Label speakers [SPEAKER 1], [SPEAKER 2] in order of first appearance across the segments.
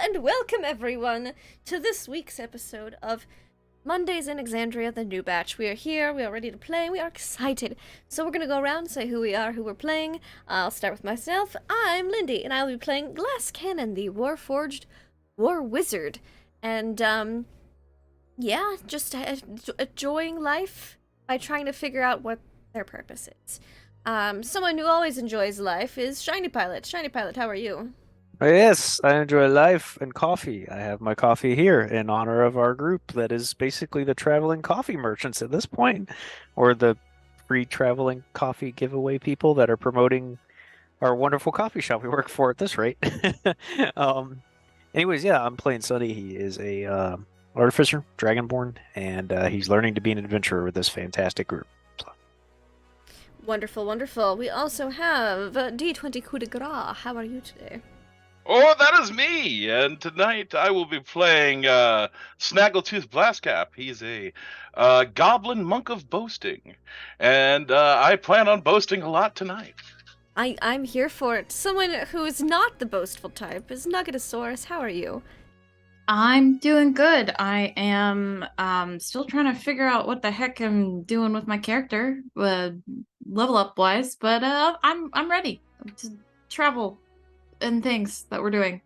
[SPEAKER 1] and welcome everyone to this week's episode of Mondays in Exandria, the new batch. We are here, we are ready to play, we are excited. So we're gonna go around and say who we are, who we're playing. I'll start with myself. I'm Lindy, and I'll be playing Glass Cannon, the Warforged War Wizard. And, yeah, just enjoying life by trying to figure out what their purpose is. Someone who always enjoys life is Shiny Pilot. Shiny Pilot, how are you?
[SPEAKER 2] Yes, I enjoy life and coffee. I have my coffee here in honor of our group that is basically the traveling coffee merchants at this point, or the free traveling coffee giveaway people that are promoting our wonderful coffee shop we work for at this rate. Um, anyways, yeah, I'm playing Sunny. He is a artificer, dragonborn, and he's learning to be an adventurer with this fantastic group. So,
[SPEAKER 1] Wonderful, wonderful. We also have D20 Coup de Grace. How are you today?
[SPEAKER 3] Oh, that is me! And tonight I will be playing Snaggletooth Blastcap. He's a goblin monk of boasting. And I plan on boasting a lot tonight.
[SPEAKER 1] I'm here for it. Someone who is not the boastful type is Nuggetosaurus. How are you?
[SPEAKER 4] I'm doing good. I am still trying to figure out what the heck I'm doing with my character, level up wise, but I'm ready to travel and things that we're doing.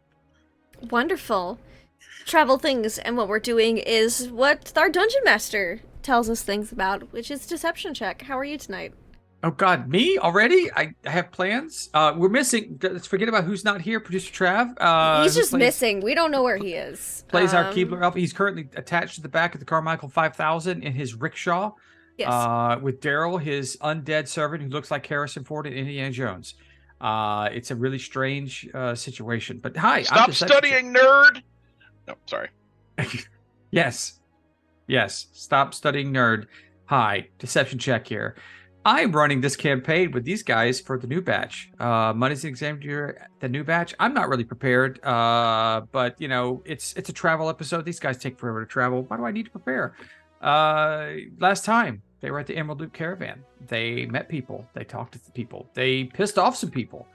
[SPEAKER 1] Wonderful. Travel things, and what we're doing is what our dungeon master tells us things about, which is deception check. How are you tonight?
[SPEAKER 5] Oh God, me already? I have plans. We're missing. Let's forget about who's not here. Producer Trav.
[SPEAKER 1] He's just missing. We don't know where he is.
[SPEAKER 5] Plays our Keebler Elf. He's currently attached to the back of the Carmichael 5000 in his rickshaw.
[SPEAKER 1] Yes.
[SPEAKER 5] With Daryl, his undead servant who looks like Harrison Ford and Indiana Jones. It's a really strange situation. But hi,
[SPEAKER 3] Stop studying, nerd! No, sorry.
[SPEAKER 5] Yes. Stop studying, nerd. Hi, deception check here. I'm running this campaign with these guys for the new batch. Mondays in Exandria, the new batch. I'm not really prepared, but you know, it's a travel episode. These guys take forever to travel. Why do I need to prepare? Last time they were at the Emerald Loop Caravan. They met people. They talked to the people. They pissed off some people.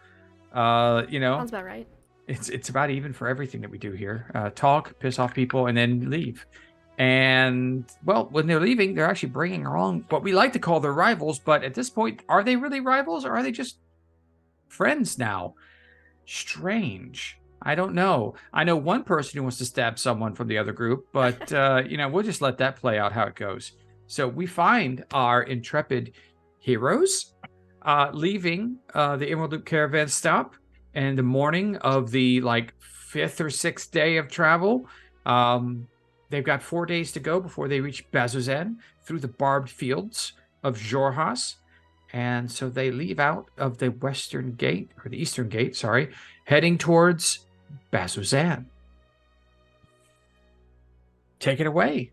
[SPEAKER 5] You know,
[SPEAKER 1] Sounds about right.
[SPEAKER 5] It's about even for everything that we do here. Talk, piss off people, and then leave. And, well, when they're leaving, they're actually bringing along what we like to call their rivals. But at this point, are they really rivals or are they just friends now? Strange. I don't know. I know one person who wants to stab someone from the other group, but, you know, we'll just let that play out how it goes. So we find our intrepid heroes leaving the Emerald Loop Caravan stop in the morning of the, like, 5th or 6th day of travel. They've got 4 days to go before they reach Bazzoxan through the barbed fields of Jorhas. And so they leave out of the western gate, or the eastern gate, sorry, heading towards Bazzoxan. Take it away.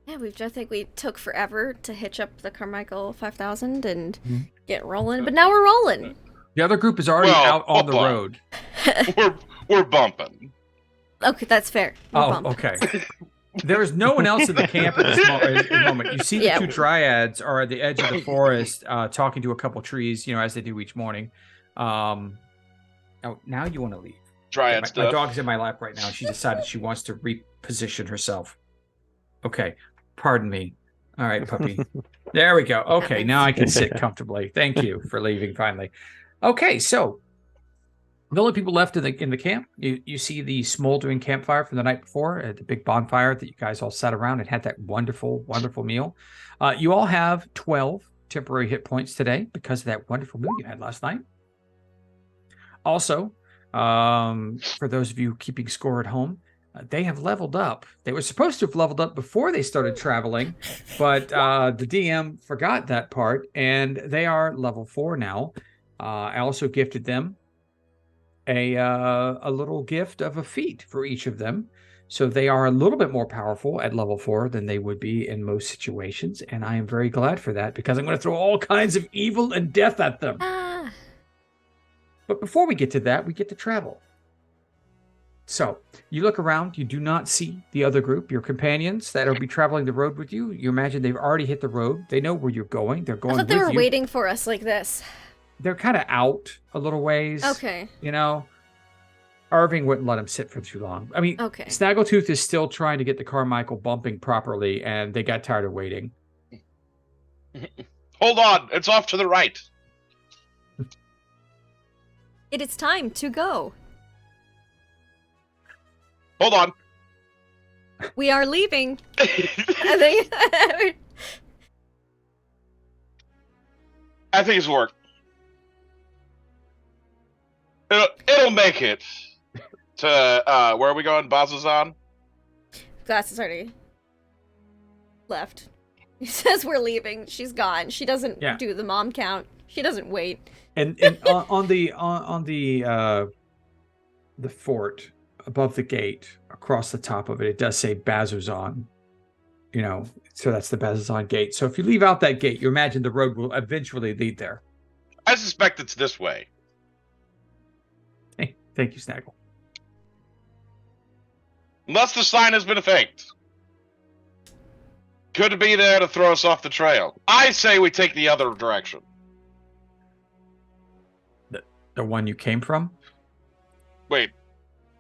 [SPEAKER 1] Yeah, I think we took forever to hitch up the Carmichael 5000 and get rolling, but now we're rolling.
[SPEAKER 5] The other group is already out on the road.
[SPEAKER 3] We're bumping.
[SPEAKER 1] Okay, that's fair.
[SPEAKER 5] Okay. There is no one else in the camp at this moment. You see the two dryads are at the edge of the forest talking to a couple trees, you know, as they do each morning. Oh, now you want to leave.
[SPEAKER 3] Dryad stuff.
[SPEAKER 5] My dog is in my lap right now. She decided she wants to reposition herself. Okay, pardon me. All right, puppy. There we go. Okay, now I can sit comfortably. Thank you for leaving finally. Okay, so the only people left in the camp, you see the smoldering campfire from the night before, the big bonfire that you guys all sat around and had that wonderful, wonderful meal. You all have 12 temporary hit points today because of that wonderful meal you had last night. Also, for those of you keeping score at home, they have leveled up. They were supposed to have leveled up before they started traveling, but the DM forgot that part, and they are level 4 now. I also gifted them a little gift of a feat for each of them. So they are a little bit more powerful at level 4 than they would be in most situations. And I am very glad for that because I'm going to throw all kinds of evil and death at them. But before we get to that, we get to travel. So you look around, you do not see the other group, your companions that will be traveling the road with you. You imagine they've already hit the road. They know where you're going. They're going with you.
[SPEAKER 1] I thought they were waiting for us like this.
[SPEAKER 5] They're kind of out a little ways.
[SPEAKER 1] Okay.
[SPEAKER 5] You know, Irving wouldn't let him sit for too long. I mean,
[SPEAKER 1] Okay.
[SPEAKER 5] Snaggletooth is still trying to get the Carmichael bumping properly, and they got tired of waiting.
[SPEAKER 3] Hold on, it's off to the right.
[SPEAKER 1] It is time to go.
[SPEAKER 3] Hold on.
[SPEAKER 1] We are leaving. I think.
[SPEAKER 3] I think it's work. It'll make it to where are we going? Bazzoxan?
[SPEAKER 1] Glass is already left. He says we're leaving. She's gone. She doesn't do the mom count. She doesn't wait.
[SPEAKER 5] And on the fort above the gate, across the top of it, it does say Bazzoxan. You know, so that's the Bazzoxan gate. So if you leave out that gate, you imagine the road will eventually lead there.
[SPEAKER 3] I suspect it's this way.
[SPEAKER 5] Hey, thank you, Snaggle.
[SPEAKER 3] Unless the sign has been faked. Could be there to throw us off the trail. I say we take the other direction.
[SPEAKER 5] The one you came from?
[SPEAKER 3] Wait,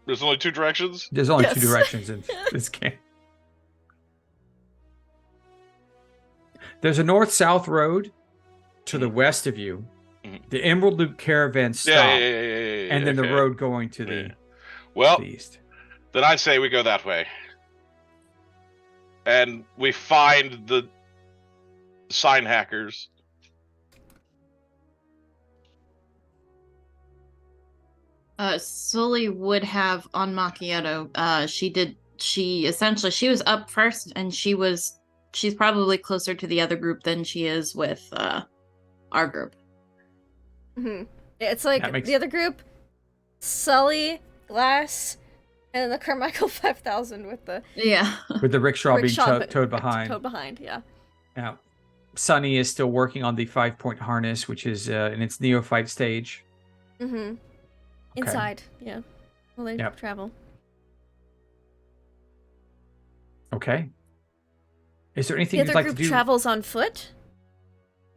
[SPEAKER 3] there's only two directions?
[SPEAKER 5] There's only two directions in this game. There's a north-south road to the west of you. The Emerald Loop caravan stop, and then the road going to the east.
[SPEAKER 3] Then I say we go that way. And we find the sign hackers.
[SPEAKER 4] Sully would have on Macchiato. She was up first, and she's probably closer to the other group than she is with our group.
[SPEAKER 1] Mm-hmm. It's like the other group, Sully, Glass, and the Carmichael 5000 with the
[SPEAKER 5] with the rickshaw being towed behind.
[SPEAKER 1] Towed behind, yeah.
[SPEAKER 5] Now, Sunny is still working on the 5-point harness, which is in its neophyte stage.
[SPEAKER 1] Mm-hmm. Inside, yeah. Well, they travel.
[SPEAKER 5] Okay. Is there anything
[SPEAKER 1] the
[SPEAKER 5] you'd
[SPEAKER 1] other
[SPEAKER 5] like to
[SPEAKER 1] group
[SPEAKER 5] do?
[SPEAKER 1] Travels on foot?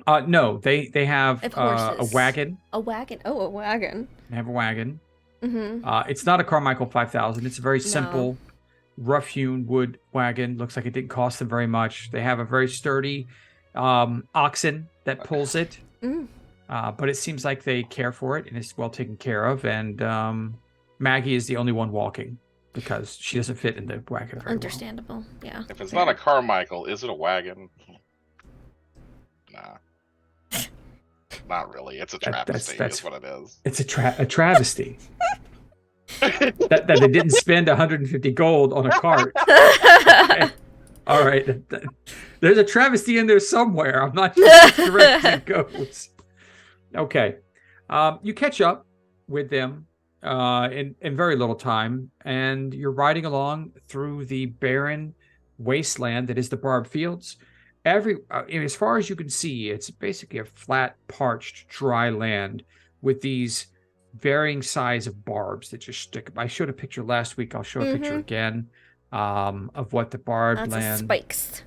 [SPEAKER 5] No, they have a wagon.
[SPEAKER 1] A wagon. Oh, a wagon.
[SPEAKER 5] They have a wagon.
[SPEAKER 1] Mm-hmm.
[SPEAKER 5] It's not a Carmichael 5000. It's a very simple, rough-hewn wood wagon. Looks like it didn't cost them very much. They have a very sturdy oxen that pulls it. But it seems like they care for it and it's well taken care of. And Maggie is the only one walking because she doesn't fit in the wagon very
[SPEAKER 1] Understandable, yeah.
[SPEAKER 3] If it's not a Carmichael, is it a wagon? Nah. Not really. It's a travesty, is what it is.
[SPEAKER 5] It's a travesty. that they didn't spend 150 gold on a cart. Okay. All right. There's a travesty in there somewhere. I'm not sure which direction it goes. Okay. You catch up with them in very little time, and you're riding along through the barren wasteland that is the Barb Fields. As far as you can see, it's basically a flat, parched, dry land with these varying size of barbs that just stick. I showed a picture last week. I'll show a picture again of what the barbed land.
[SPEAKER 1] Lots of spikes.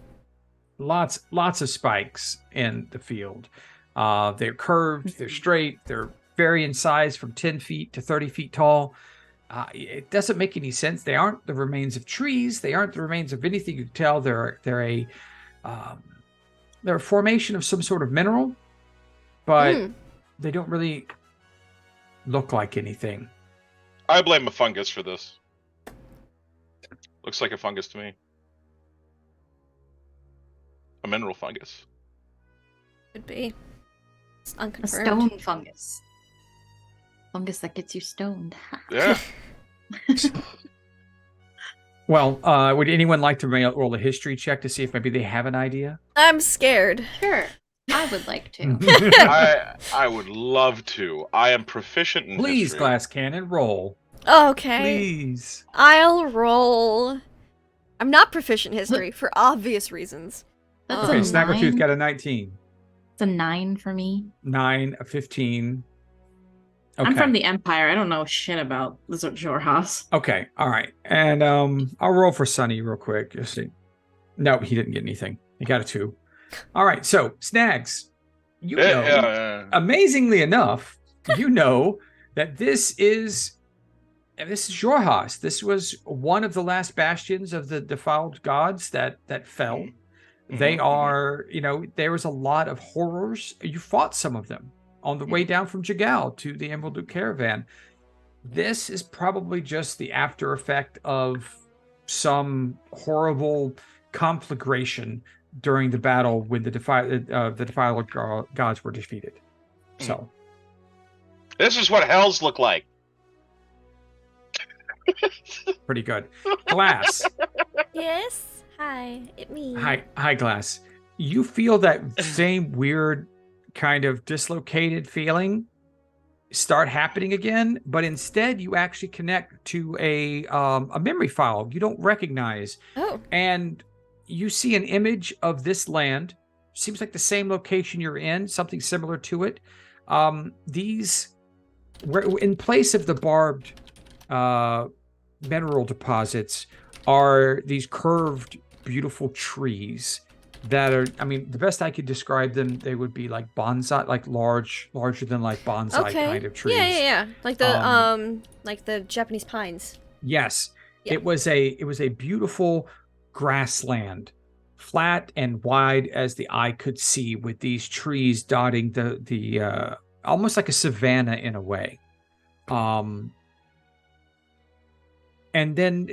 [SPEAKER 5] Lots of spikes in the field. They're curved, they're straight, they're vary in size from 10 feet to 30 feet tall. It doesn't make any sense. They aren't the remains of trees. They aren't the remains of anything you can tell. They're a formation of some sort of mineral, but they don't really look like anything.
[SPEAKER 3] I blame a fungus for this. Looks like a fungus to me. A mineral fungus.
[SPEAKER 1] Could be. It's unconfirmed.
[SPEAKER 4] A stone fungus. Fungus that gets you stoned.
[SPEAKER 3] Yeah.
[SPEAKER 5] Well, would anyone like to roll a history check to see if maybe they have an idea?
[SPEAKER 1] I'm scared.
[SPEAKER 4] Sure. I would like to.
[SPEAKER 3] I would love to. I am proficient in
[SPEAKER 5] Please,
[SPEAKER 3] history.
[SPEAKER 5] Glass Cannon, roll.
[SPEAKER 1] Okay.
[SPEAKER 5] Please.
[SPEAKER 1] I'll roll. I'm not proficient in history for obvious reasons.
[SPEAKER 4] That's
[SPEAKER 5] Okay,
[SPEAKER 4] a
[SPEAKER 5] Snaggletooth
[SPEAKER 4] 9.
[SPEAKER 5] got a 19.
[SPEAKER 4] It's a 9 for me.
[SPEAKER 5] 9, a 15. Okay.
[SPEAKER 4] I'm from the Empire. I don't know shit about Lizard Jorhas.
[SPEAKER 5] Okay, all right. And I'll roll for Sunny real quick. Just see. No, he didn't get anything. He got a 2. All right, so Snags, you know, amazingly enough, you know that this is And this is Jorhas. This was one of the last bastions of the defiled gods that fell. They are, there was a lot of horrors. You fought some of them on the way down from Jagal to the Emerald Duke caravan. This is probably just the after effect of some horrible conflagration during the battle when the defiled gods were defeated. So,
[SPEAKER 3] this is what hells look like.
[SPEAKER 5] pretty good. Glass.
[SPEAKER 1] Yes. Hi, it's me.
[SPEAKER 5] Hi, Glass. You feel that same weird kind of dislocated feeling start happening again, but instead you actually connect to a memory file you don't recognize.
[SPEAKER 1] Oh.
[SPEAKER 5] And you see an image of this land. Seems like the same location you're in, something similar to it. These were in place of the barbed mineral deposits are these curved, beautiful trees that are, the best I could describe them, they would be like bonsai, like larger than like bonsai kind of trees.
[SPEAKER 1] Yeah. Like the Japanese pines.
[SPEAKER 5] Yes.
[SPEAKER 1] Yeah.
[SPEAKER 5] It was a beautiful grassland, flat and wide as the eye could see, with these trees dotting the almost like a savanna in a way. And then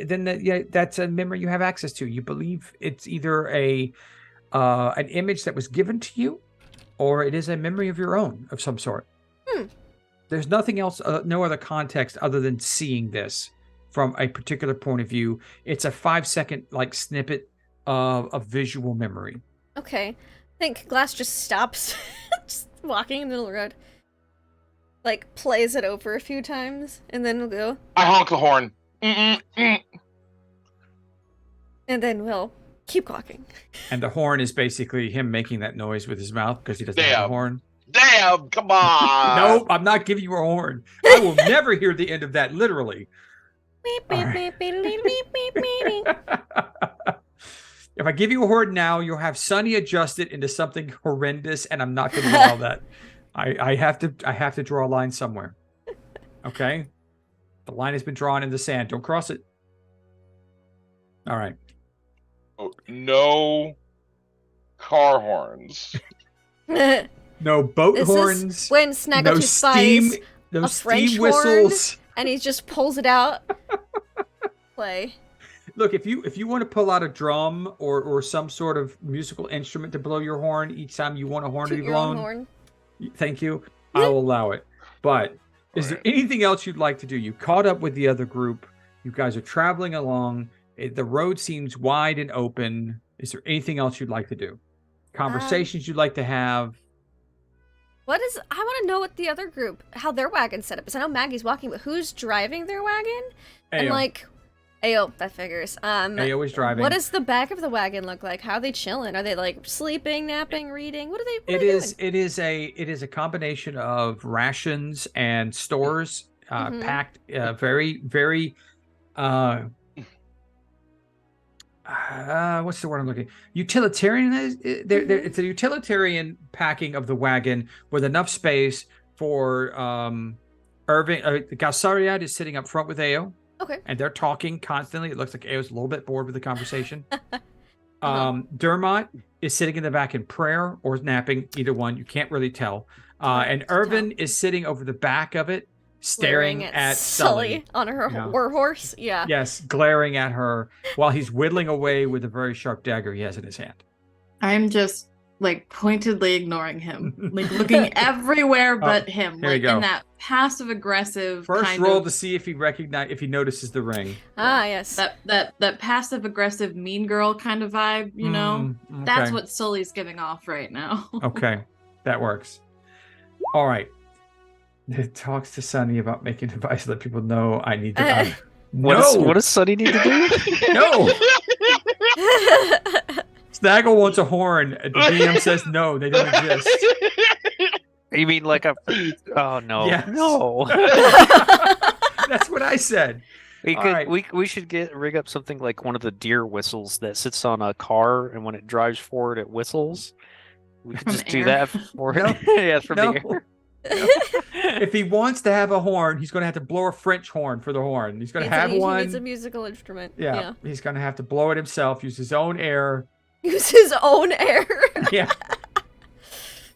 [SPEAKER 5] that's a memory you have access to. You believe it's either an image that was given to you, or it is a memory of your own of some sort. There's nothing else, no other context other than seeing this from a particular point of view. It's a 5-second like snippet of a visual memory.
[SPEAKER 1] Okay. I think Glass just stops, just walking in the middle of the road, like plays it over a few times, and then we'll go.
[SPEAKER 3] I honk the horn.
[SPEAKER 1] And then we'll keep walking.
[SPEAKER 5] And the horn is basically him making that noise with his mouth because he doesn't have a horn.
[SPEAKER 3] Damn, come on.
[SPEAKER 5] Nope, I'm not giving you a horn. I will never hear the end of that, literally. Right. If I give you a horn now, you'll have Sunny adjust it into something horrendous, and I'm not going to allow that. I have to draw a line somewhere. Okay? The line has been drawn in the sand. Don't cross it. All right.
[SPEAKER 3] Oh, no car horns.
[SPEAKER 5] No boat
[SPEAKER 1] This
[SPEAKER 5] horns.
[SPEAKER 1] Is when Snaggletooth buys
[SPEAKER 5] no
[SPEAKER 1] a French
[SPEAKER 5] steam whistles.
[SPEAKER 1] horn, and he just pulls it out. Play.
[SPEAKER 5] Look, if you want to pull out a drum or some sort of musical instrument to blow your horn each time you want a horn to be blown,
[SPEAKER 1] horn.
[SPEAKER 5] Thank you. I'll allow it. But is there anything else you'd like to do? You caught up with the other group. You guys are traveling along. The road seems wide and open. Is there anything else you'd like to do? Conversations you'd like to have?
[SPEAKER 1] I want to know what the other group, how their wagon set up is. I know Maggie's walking, but who's driving their wagon?
[SPEAKER 5] Ayo.
[SPEAKER 1] And like, Ayo, that figures.
[SPEAKER 5] Ayo is driving.
[SPEAKER 1] What does the back of the wagon look like? How are they chilling? Are they like sleeping, napping, reading? What are they?
[SPEAKER 5] It is a combination of rations and stores packed very, very what's the word I'm looking? Utilitarian. It's a utilitarian packing of the wagon with enough space for Irving. Galsariad is sitting up front with Ayo.
[SPEAKER 1] Okay.
[SPEAKER 5] And they're talking constantly. It looks like Ayo's a little bit bored with the conversation. Dermot is sitting in the back in prayer or napping, either one. You can't really tell. And Irvin is sitting over the back of it, staring at Sully
[SPEAKER 1] on her war horse. Yeah.
[SPEAKER 5] Yes, glaring at her while he's whittling away with a very sharp dagger he has in his hand.
[SPEAKER 4] I'm just like pointedly ignoring him, like looking everywhere but him, like in that passive aggressive
[SPEAKER 5] first roll to see if he notices the ring.
[SPEAKER 1] Yes.
[SPEAKER 4] That passive aggressive mean girl kind of vibe, you know?
[SPEAKER 5] Okay.
[SPEAKER 4] That's what Sully's giving off right now.
[SPEAKER 5] Okay. That works. All right. It talks to Sunny about making advice to let people know I need to.
[SPEAKER 2] What does Sunny need to do?
[SPEAKER 5] No. Snaggle wants a horn. The DM says no, they don't exist.
[SPEAKER 2] You mean like a? Oh no,
[SPEAKER 5] yes.
[SPEAKER 2] No.
[SPEAKER 5] That's what I said.
[SPEAKER 2] We should rig up something like one of the deer whistles that sits on a car, and when it drives forward, it whistles. We could just do that for it.
[SPEAKER 5] No.
[SPEAKER 2] Yeah, from the air.
[SPEAKER 5] If he wants to have a horn, he's going to have to blow a French horn for the horn. He's going to have one.
[SPEAKER 1] He needs a musical instrument.
[SPEAKER 5] Yeah, he's going to have to blow it himself, use his own air.
[SPEAKER 1] Use his own air.
[SPEAKER 5] Yeah.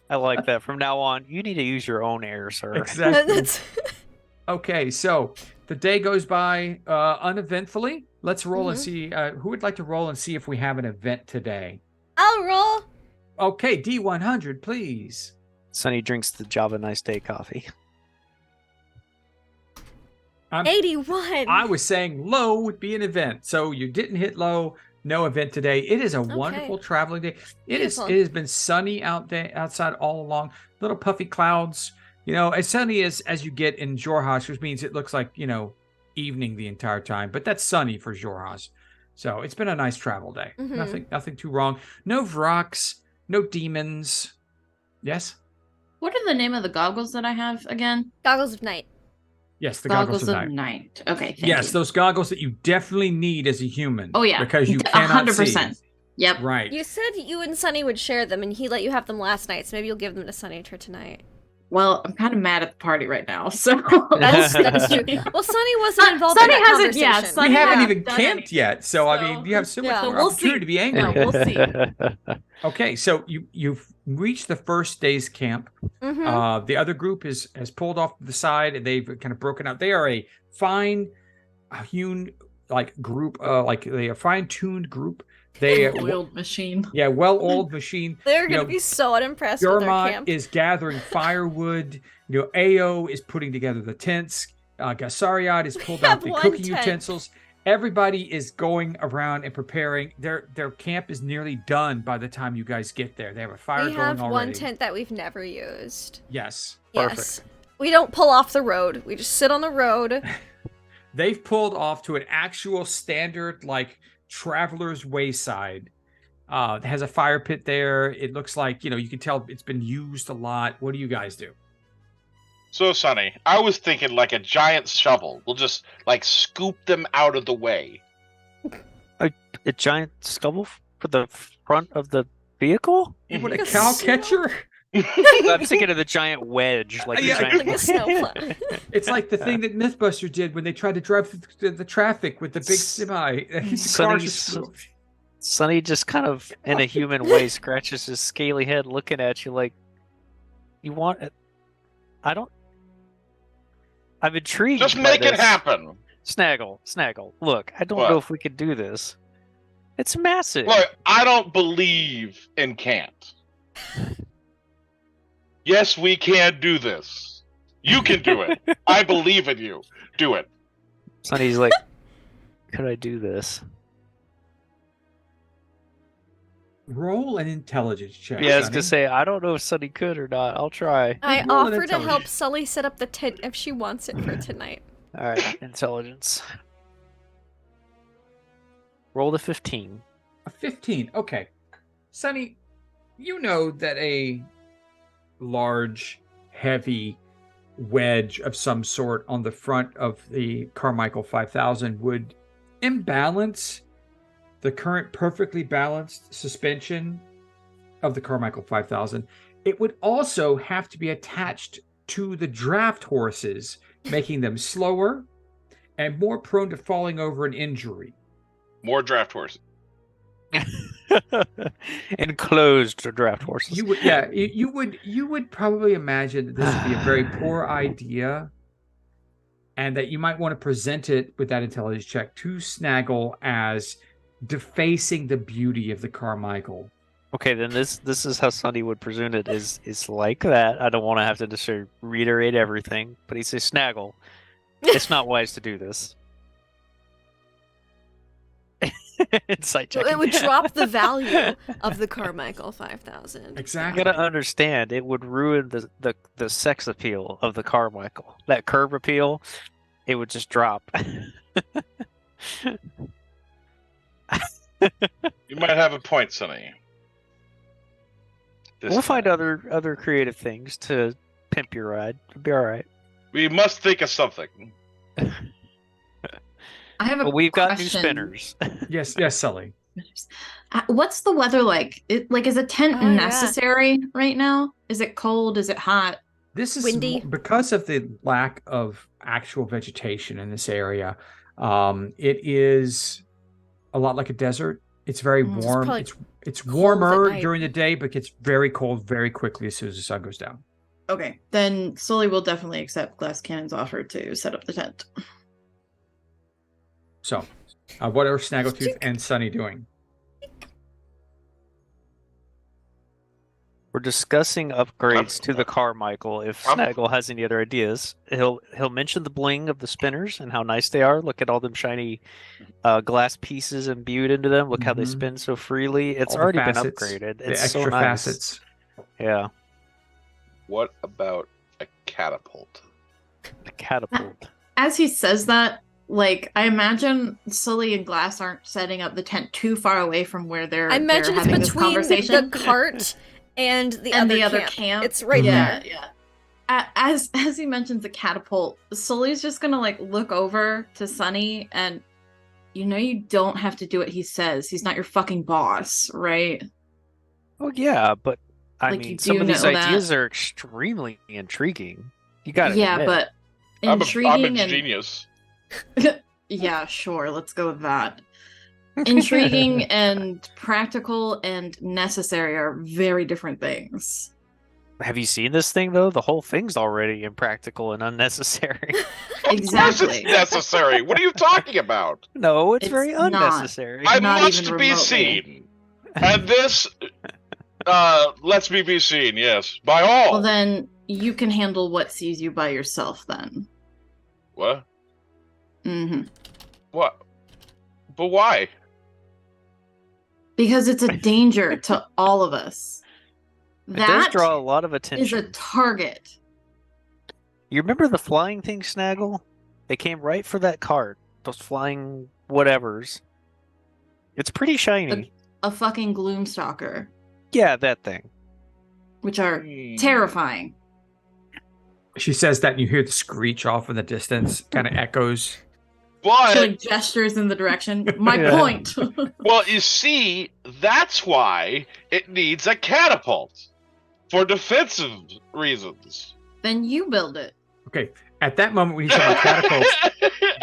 [SPEAKER 2] I like that. From now on, you need to use your own air, sir.
[SPEAKER 5] Exactly. Okay, so the day goes by uneventfully. Let's roll and see who would like to roll and see if we have an event today.
[SPEAKER 1] I'll roll.
[SPEAKER 5] Okay, D100, please.
[SPEAKER 2] Sunny drinks the Java Nice Day coffee.
[SPEAKER 1] 81.
[SPEAKER 5] I was saying low would be an event, so you didn't hit low. No event today. It is a wonderful traveling day. It has been sunny outside all along. Little puffy clouds. You know, as sunny as you get in Xhorhas, which means it looks like, you know, evening the entire time. But that's sunny for Xhorhas. So it's been a nice travel day. Nothing too wrong. No Vrox, no demons. Yes?
[SPEAKER 4] What are the name of the goggles that I have again?
[SPEAKER 1] Goggles of Night.
[SPEAKER 5] Yes, the goggles of
[SPEAKER 4] night. Okay, thank
[SPEAKER 5] yes,
[SPEAKER 4] you.
[SPEAKER 5] Those goggles that you definitely need as a human.
[SPEAKER 4] Oh, yeah.
[SPEAKER 5] Because you cannot 100%.
[SPEAKER 4] See. Yep.
[SPEAKER 5] Right.
[SPEAKER 1] You said you and Sunny would share them, and he let you have them last night, so maybe you'll give them to Sunny for tonight.
[SPEAKER 4] Well, I'm kind of mad at the party right now, so...
[SPEAKER 1] that is true. Well, Sunny wasn't involved in that conversation.
[SPEAKER 4] Yeah, Sunny
[SPEAKER 5] we haven't even camped yet, so I mean, you have so much more
[SPEAKER 4] we'll
[SPEAKER 5] opportunity to be angry.
[SPEAKER 4] Yeah, we'll see.
[SPEAKER 5] Okay, so you've reached the first day's camp. The other group has pulled off to the side, and they've kind of broken out. They are a fine-hewn group, they a fine-tuned group. They
[SPEAKER 4] oiled machine.
[SPEAKER 5] Yeah, well-oiled machine.
[SPEAKER 1] They're going to be so unimpressed with their camp.
[SPEAKER 5] Is gathering firewood. You know, Ao is putting together the tents. Gasariad is pulled out the cooking utensils. Everybody is going around and preparing. Their camp is nearly done by the time you guys get there. They have a fire going already. We have
[SPEAKER 1] one tent that we've never used.
[SPEAKER 5] Yes.
[SPEAKER 2] Perfect.
[SPEAKER 1] We don't pull off the road. We just sit on the road.
[SPEAKER 5] They've pulled off to an actual standard, traveler's wayside. It has a fire pit there. It looks like, you can tell it's been used a lot. What do you guys do?
[SPEAKER 3] So, Sonny, I was thinking like a giant shovel. We'll just, scoop them out of the way.
[SPEAKER 2] A giant shovel for the front of the vehicle?
[SPEAKER 5] You want a cow catcher?
[SPEAKER 2] I'm thinking of the giant wedge. Like
[SPEAKER 1] a snowplow.
[SPEAKER 5] It's like the thing that Mythbuster did when they tried to drive through the traffic with the big semi.
[SPEAKER 2] Sonny just kind of, in a human way, scratches his scaly head looking at you like, you want it? I'm intrigued.
[SPEAKER 3] Just make it happen.
[SPEAKER 2] Snaggle. Look, I don't know if we could do this. It's massive.
[SPEAKER 3] Look, I don't believe in can't. Yes, we can do this. You can do it. I believe in you. Do it.
[SPEAKER 2] Sonny's like, could I do this?
[SPEAKER 5] Roll an intelligence check.
[SPEAKER 2] Yeah, I was going to say, I don't know if Sonny could or not. I'll try.
[SPEAKER 1] I offer to help Sully set up the tent if she wants it for tonight.
[SPEAKER 2] All right, intelligence. Roll the 15.
[SPEAKER 5] A 15, okay. Sonny, you know that a large, heavy wedge of some sort on the front of the Carmichael 5000 would imbalance the current perfectly balanced suspension of the Carmichael 5000. It would also have to be attached to the draft horses, making them slower and more prone to falling over and injury.
[SPEAKER 3] More draft horses.
[SPEAKER 2] Enclosed draft horses.
[SPEAKER 5] You would probably imagine that this would be a very poor idea, and that you might want to present it with that intelligence check to Snaggle as defacing the beauty of the Carmichael.
[SPEAKER 2] Okay, then this is how Sunny would present it. Is like that. I don't want to have to just reiterate everything, but he says, Snaggle, it's not wise to do this. Insight check.
[SPEAKER 1] It would drop the value of the Carmichael 5000.
[SPEAKER 5] Exactly.
[SPEAKER 2] You gotta understand, it would ruin the sex appeal of the Carmichael. That curb appeal, it would just drop.
[SPEAKER 3] You might have a point, Sonny.
[SPEAKER 2] We'll find other creative things to pimp your ride. It'll be all right.
[SPEAKER 3] We must think of something.
[SPEAKER 4] I have a
[SPEAKER 2] we've got new
[SPEAKER 4] question.
[SPEAKER 2] spinners.
[SPEAKER 5] Yes, Sully.
[SPEAKER 4] What's the weather like? Is a tent necessary right now? Is it cold? Is it hot?
[SPEAKER 5] This is
[SPEAKER 1] Windy.
[SPEAKER 5] because of the lack of actual vegetation in this area. It is a lot like a desert. It's very
[SPEAKER 4] Mm. It's
[SPEAKER 5] warm.
[SPEAKER 1] probably
[SPEAKER 5] It's
[SPEAKER 1] cold at
[SPEAKER 5] warmer
[SPEAKER 1] night.
[SPEAKER 5] during the day, but gets very cold very quickly as soon as the sun goes down.
[SPEAKER 4] Okay, then Sully will definitely accept Glass Cannon's offer to set up the tent.
[SPEAKER 5] So, what are Snaggletooth and Sunny doing?
[SPEAKER 2] We're discussing upgrades to the car, Michael. If Snaggle has any other ideas, he'll mention the bling of the spinners and how nice they are. Look at all them shiny glass pieces imbued into them. Look how they spin so freely. It's
[SPEAKER 5] All the
[SPEAKER 2] already been
[SPEAKER 5] facets,
[SPEAKER 2] upgraded.
[SPEAKER 5] The
[SPEAKER 2] It's
[SPEAKER 5] extra
[SPEAKER 2] so nice.
[SPEAKER 5] facets.
[SPEAKER 2] Yeah,
[SPEAKER 3] What about a catapult?
[SPEAKER 2] the catapult.
[SPEAKER 4] As he says that, like, I imagine Sully and Glass aren't setting up the tent too far away from where they're
[SPEAKER 1] I imagine
[SPEAKER 4] having
[SPEAKER 1] it's
[SPEAKER 4] this
[SPEAKER 1] between
[SPEAKER 4] conversation.
[SPEAKER 1] the cart and the
[SPEAKER 4] and
[SPEAKER 1] other
[SPEAKER 4] the other
[SPEAKER 1] camp.
[SPEAKER 4] camp.
[SPEAKER 1] It's right
[SPEAKER 4] yeah,
[SPEAKER 1] there.
[SPEAKER 4] yeah. As he mentions the catapult, Sully's just gonna like look over to Sunny and you don't have to do what he says. He's not your fucking boss, right?
[SPEAKER 2] Oh yeah, but I
[SPEAKER 4] Like,
[SPEAKER 2] mean,
[SPEAKER 4] you
[SPEAKER 2] some
[SPEAKER 4] do
[SPEAKER 2] of these
[SPEAKER 4] know that.
[SPEAKER 2] ideas are extremely intriguing. You got to
[SPEAKER 4] Yeah,
[SPEAKER 2] admit.
[SPEAKER 4] but
[SPEAKER 3] I'm
[SPEAKER 4] intriguing
[SPEAKER 3] a
[SPEAKER 4] and
[SPEAKER 3] genius.
[SPEAKER 4] yeah, sure, let's go with that. Intriguing and practical and necessary are very different things.
[SPEAKER 2] Have you seen this thing though? The whole thing's already impractical and unnecessary.
[SPEAKER 3] Of course
[SPEAKER 4] Exactly.
[SPEAKER 3] it's necessary. What are you talking about?
[SPEAKER 2] No, it's
[SPEAKER 4] It's
[SPEAKER 2] very
[SPEAKER 4] not.
[SPEAKER 2] unnecessary.
[SPEAKER 3] I
[SPEAKER 4] Not
[SPEAKER 3] must
[SPEAKER 4] even
[SPEAKER 3] be
[SPEAKER 4] remotely.
[SPEAKER 3] seen. And this lets me be seen, yes. By all.
[SPEAKER 4] Well, then you can handle what sees you by yourself then.
[SPEAKER 3] What?
[SPEAKER 4] Mm-hmm.
[SPEAKER 3] What? But why?
[SPEAKER 4] Because it's a danger to all of us.
[SPEAKER 2] It does
[SPEAKER 4] That
[SPEAKER 2] draw a lot of
[SPEAKER 4] is
[SPEAKER 2] attention.
[SPEAKER 4] a target.
[SPEAKER 2] You remember the flying thing, Snaggle? They came right for that cart. Those flying whatevers. It's pretty shiny.
[SPEAKER 4] A fucking gloomstalker,
[SPEAKER 2] Yeah, that thing.
[SPEAKER 4] which are
[SPEAKER 3] Hmm.
[SPEAKER 4] terrifying.
[SPEAKER 5] She says that, and you hear the screech off in the distance, kind of echoes.
[SPEAKER 4] She
[SPEAKER 3] But,
[SPEAKER 4] like gestures in the direction. My
[SPEAKER 2] Yeah.
[SPEAKER 4] point.
[SPEAKER 3] well, you see, that's why it needs a catapult. For defensive reasons.
[SPEAKER 4] Then you build it.
[SPEAKER 5] Okay, at that moment when he's talking about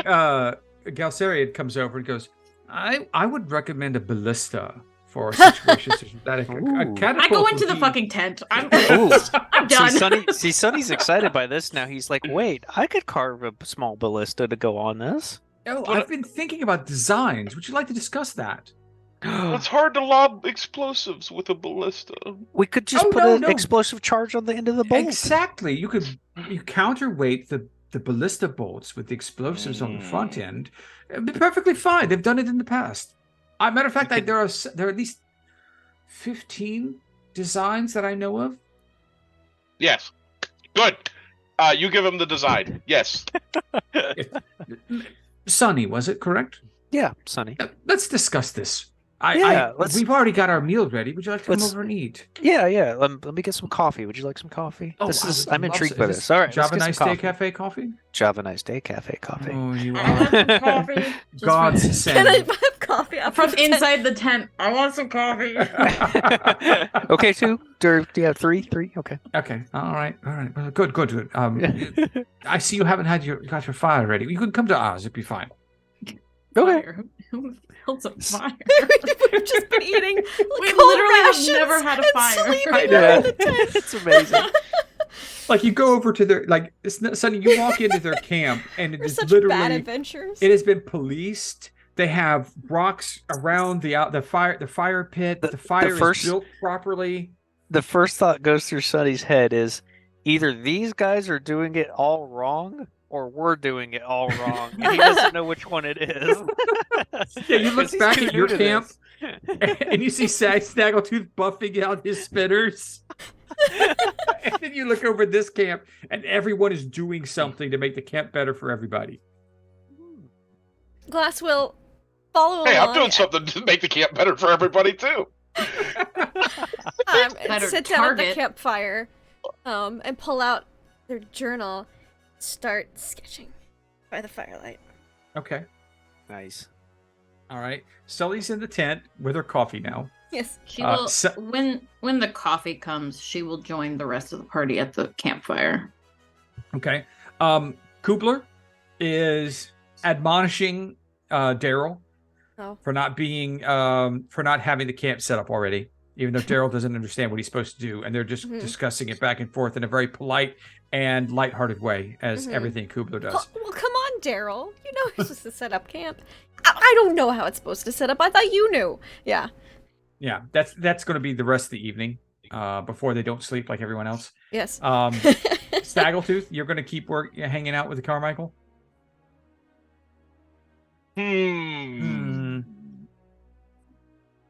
[SPEAKER 5] catapults, Galceriad comes over and goes, I would recommend a ballista for a situation such as that. A
[SPEAKER 2] Ooh.
[SPEAKER 5] catapult
[SPEAKER 4] I go
[SPEAKER 5] would
[SPEAKER 4] into the
[SPEAKER 5] be-
[SPEAKER 4] fucking tent. I'm
[SPEAKER 2] Ooh.
[SPEAKER 4] I'm done.
[SPEAKER 2] Sonny's excited by this now. He's like, wait, I could carve a small ballista to go on this.
[SPEAKER 5] Oh, I've been thinking about designs. Would you like to discuss that?
[SPEAKER 3] It's hard to lob explosives with a ballista.
[SPEAKER 2] We could just
[SPEAKER 5] Oh,
[SPEAKER 2] put
[SPEAKER 5] no,
[SPEAKER 2] an
[SPEAKER 5] no.
[SPEAKER 2] explosive charge on the end of the bolt.
[SPEAKER 5] Exactly. You counterweight the ballista bolts with the explosives on the front end. It'd be perfectly fine. They've done it in the past. Matter of fact, there are at least 15 designs that I know of.
[SPEAKER 3] Yes. Good. You give him the design. Yes.
[SPEAKER 5] Sunny, was it correct?
[SPEAKER 2] Yeah, Sonny.
[SPEAKER 5] Let's discuss this.
[SPEAKER 2] Let's-
[SPEAKER 5] We've already got our meal ready. Would you like to come
[SPEAKER 2] let's-
[SPEAKER 5] over and eat?
[SPEAKER 2] Yeah. Let me get some coffee. Would you like some coffee?
[SPEAKER 5] Oh,
[SPEAKER 2] I'm intrigued by this. All right, let's
[SPEAKER 5] Java
[SPEAKER 2] get some
[SPEAKER 5] Nice Day
[SPEAKER 2] coffee.
[SPEAKER 5] Cafe coffee?
[SPEAKER 2] Java Nice Day Cafe coffee.
[SPEAKER 5] Oh, you
[SPEAKER 4] I
[SPEAKER 5] are
[SPEAKER 4] want some coffee. Just
[SPEAKER 5] God's
[SPEAKER 1] Can I
[SPEAKER 5] send.
[SPEAKER 1] have coffee?
[SPEAKER 4] from inside the tent. I want some coffee.
[SPEAKER 2] Okay, two. Do you have three? Three? Okay.
[SPEAKER 5] Okay. All right. Well, good. I see you haven't got your fire ready. You can come to ours. It'd be fine.
[SPEAKER 2] Okay.
[SPEAKER 4] Fire. Who builds a fire?
[SPEAKER 1] We've just been eating.
[SPEAKER 4] We
[SPEAKER 1] cold
[SPEAKER 4] literally have
[SPEAKER 1] rations
[SPEAKER 4] never had a
[SPEAKER 1] and
[SPEAKER 4] fire.
[SPEAKER 1] sleeping
[SPEAKER 2] Yeah.
[SPEAKER 1] in the tent.
[SPEAKER 2] It's amazing.
[SPEAKER 5] Like you go over to their Sonny, you walk into their camp and it
[SPEAKER 1] We're
[SPEAKER 5] is
[SPEAKER 1] such
[SPEAKER 5] literally
[SPEAKER 1] bad adventures.
[SPEAKER 5] it has been policed. They have rocks around the fire pit. The fire
[SPEAKER 2] first-
[SPEAKER 5] is built properly.
[SPEAKER 2] The first thought goes through Sonny's head is either these guys are doing it all wrong or we're doing it all wrong. And he doesn't know which one it is.
[SPEAKER 5] Yeah, you look
[SPEAKER 2] 'Cause he's
[SPEAKER 5] back
[SPEAKER 2] too
[SPEAKER 5] at
[SPEAKER 2] new
[SPEAKER 5] your
[SPEAKER 2] to
[SPEAKER 5] camp
[SPEAKER 2] this.
[SPEAKER 5] and you see Snaggletooth buffing out his spinners. And then you look over at this camp and everyone is doing something to make the camp better for everybody.
[SPEAKER 1] Glass will follow
[SPEAKER 3] Hey,
[SPEAKER 1] along.
[SPEAKER 3] I'm doing something to make the camp better for everybody too.
[SPEAKER 1] And
[SPEAKER 4] Better
[SPEAKER 1] sit down at the
[SPEAKER 4] target.
[SPEAKER 1] campfire, and pull out their journal, start sketching by the firelight.
[SPEAKER 5] Okay.
[SPEAKER 2] Nice.
[SPEAKER 5] All right. Sully's in the tent with her coffee now.
[SPEAKER 1] Yes.
[SPEAKER 4] She will
[SPEAKER 5] so-
[SPEAKER 4] when the coffee comes, she will join the rest of the party at the campfire.
[SPEAKER 5] Okay. Kubler is admonishing Daryl
[SPEAKER 1] Oh.
[SPEAKER 5] for not having the camp set up already, even though Daryl doesn't understand what he's supposed to do, and they're just discussing it back and forth in a very polite and lighthearted way, as everything Kubler does.
[SPEAKER 1] Well, come on, Daryl. You know you're supposed to set up camp. I don't know how it's supposed to set up. I thought you knew. Yeah.
[SPEAKER 5] Yeah, that's going to be the rest of the evening before they don't sleep like everyone else.
[SPEAKER 1] Yes.
[SPEAKER 5] Snaggletooth, you're going to keep hanging out with the Carmichael?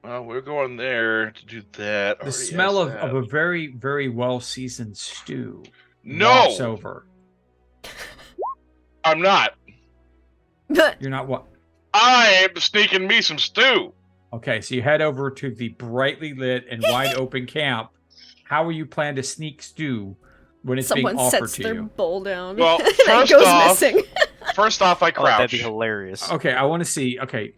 [SPEAKER 3] Well, we're going there to do that.
[SPEAKER 5] The smell of a very, very well-seasoned stew wafts over.
[SPEAKER 3] I'm not.
[SPEAKER 5] You're not what?
[SPEAKER 3] I am sneaking me some stew.
[SPEAKER 5] Okay, so you head over to the brightly lit and wide open camp. How will you plan to sneak stew when it's
[SPEAKER 1] Someone
[SPEAKER 5] being offered
[SPEAKER 1] sets
[SPEAKER 5] to
[SPEAKER 1] their
[SPEAKER 5] you?
[SPEAKER 1] bowl down.
[SPEAKER 3] Well,
[SPEAKER 1] and it goes missing.
[SPEAKER 3] First off, I
[SPEAKER 2] Oh,
[SPEAKER 3] crouch.
[SPEAKER 2] that'd be hilarious.
[SPEAKER 5] Okay, I want to see. Okay,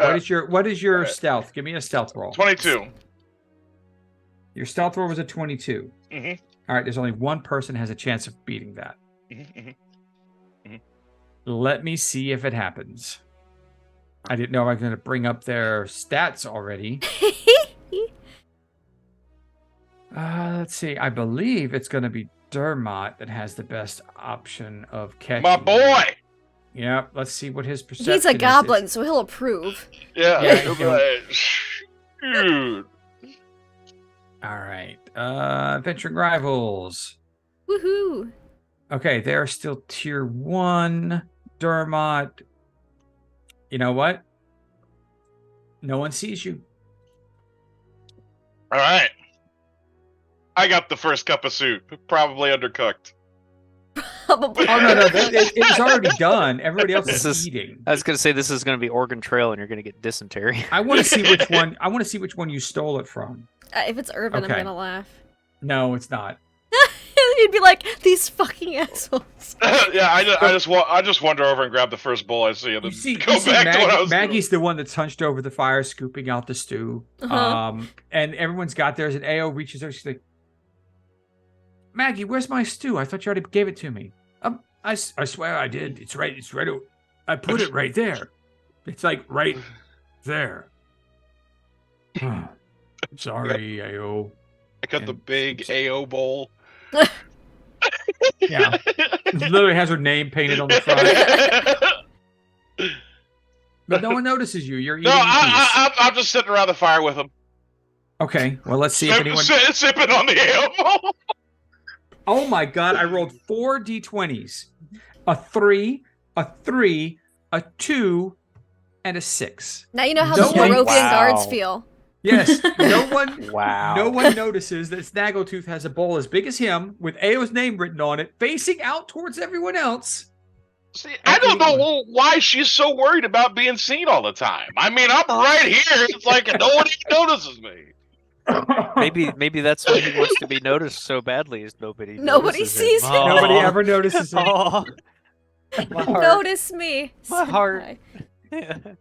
[SPEAKER 5] what is your stealth? Give me a stealth roll.
[SPEAKER 3] 22.
[SPEAKER 5] Your stealth roll was a 22.
[SPEAKER 3] Mm-hmm.
[SPEAKER 5] All right, there's only one person has a chance of beating that.
[SPEAKER 3] Mm-hmm.
[SPEAKER 5] Let me see if it happens. I didn't know I was going to bring up their stats already. Let's see. I believe it's going to be Dermot that has the best option of catching.
[SPEAKER 3] My boy.
[SPEAKER 5] Yep. Let's see what his perception
[SPEAKER 1] He's a
[SPEAKER 5] is.
[SPEAKER 1] goblin, so he'll approve.
[SPEAKER 3] Yeah.
[SPEAKER 5] All
[SPEAKER 3] Dude.
[SPEAKER 5] right. Venturing Rivals.
[SPEAKER 1] Woohoo!
[SPEAKER 5] Okay, they're still tier 1. Dermot. You know what? No one sees you.
[SPEAKER 3] All right. I got the first cup of soup. Probably undercooked.
[SPEAKER 1] Probably.
[SPEAKER 5] Oh no, it was already done. Everybody else is eating.
[SPEAKER 2] I was gonna say this is gonna be Oregon Trail, and you're gonna get dysentery.
[SPEAKER 5] I want to see which one. I want to see which one you stole it from.
[SPEAKER 1] If it's Irvin,
[SPEAKER 5] Okay.
[SPEAKER 1] I'm gonna laugh.
[SPEAKER 5] No, it's not.
[SPEAKER 1] You'd be like, these fucking assholes.
[SPEAKER 3] Yeah, I just wander over and grab the first bowl I see, and then go back to what I was
[SPEAKER 5] Maggie's the one that's hunched over the fire, scooping out the stew.
[SPEAKER 1] Uh-huh.
[SPEAKER 5] And everyone's got theirs, and AO reaches over. She's like, "Maggie, where's my stew? I thought you already gave it to me." I swear I did. It's right. I put it right there. It's like right there. Sorry, AO.
[SPEAKER 3] I got the big AO bowl.
[SPEAKER 5] Yeah. It literally has her name painted on the front. But no one notices you. You're eating
[SPEAKER 3] No,
[SPEAKER 5] in peace.
[SPEAKER 3] I'm just sitting around the fire with them.
[SPEAKER 5] Okay, well, let's see if anyone...
[SPEAKER 3] Sipping on the AO bowl.
[SPEAKER 5] Oh my god, I rolled 4 d20s. A 3, a 3, a 2, and a 6.
[SPEAKER 1] Now you know how
[SPEAKER 5] No
[SPEAKER 1] the
[SPEAKER 5] one-
[SPEAKER 1] Barovian guards
[SPEAKER 2] Wow.
[SPEAKER 1] feel.
[SPEAKER 5] Yes, no one...
[SPEAKER 2] Wow.
[SPEAKER 5] No one notices that Snaggletooth has a bowl as big as him with AO's name written on it, facing out towards everyone else.
[SPEAKER 3] See, I don't know why she's so worried about being seen all the time. I mean, I'm right here. It's like no one even notices me.
[SPEAKER 2] Maybe that's why he wants to be noticed so badly. Is nobody notices
[SPEAKER 1] sees him.
[SPEAKER 5] Nobody
[SPEAKER 2] Aw.
[SPEAKER 5] ever notices him.
[SPEAKER 2] Aw. My heart.
[SPEAKER 1] Notice me.
[SPEAKER 2] My heart.
[SPEAKER 1] Sigh.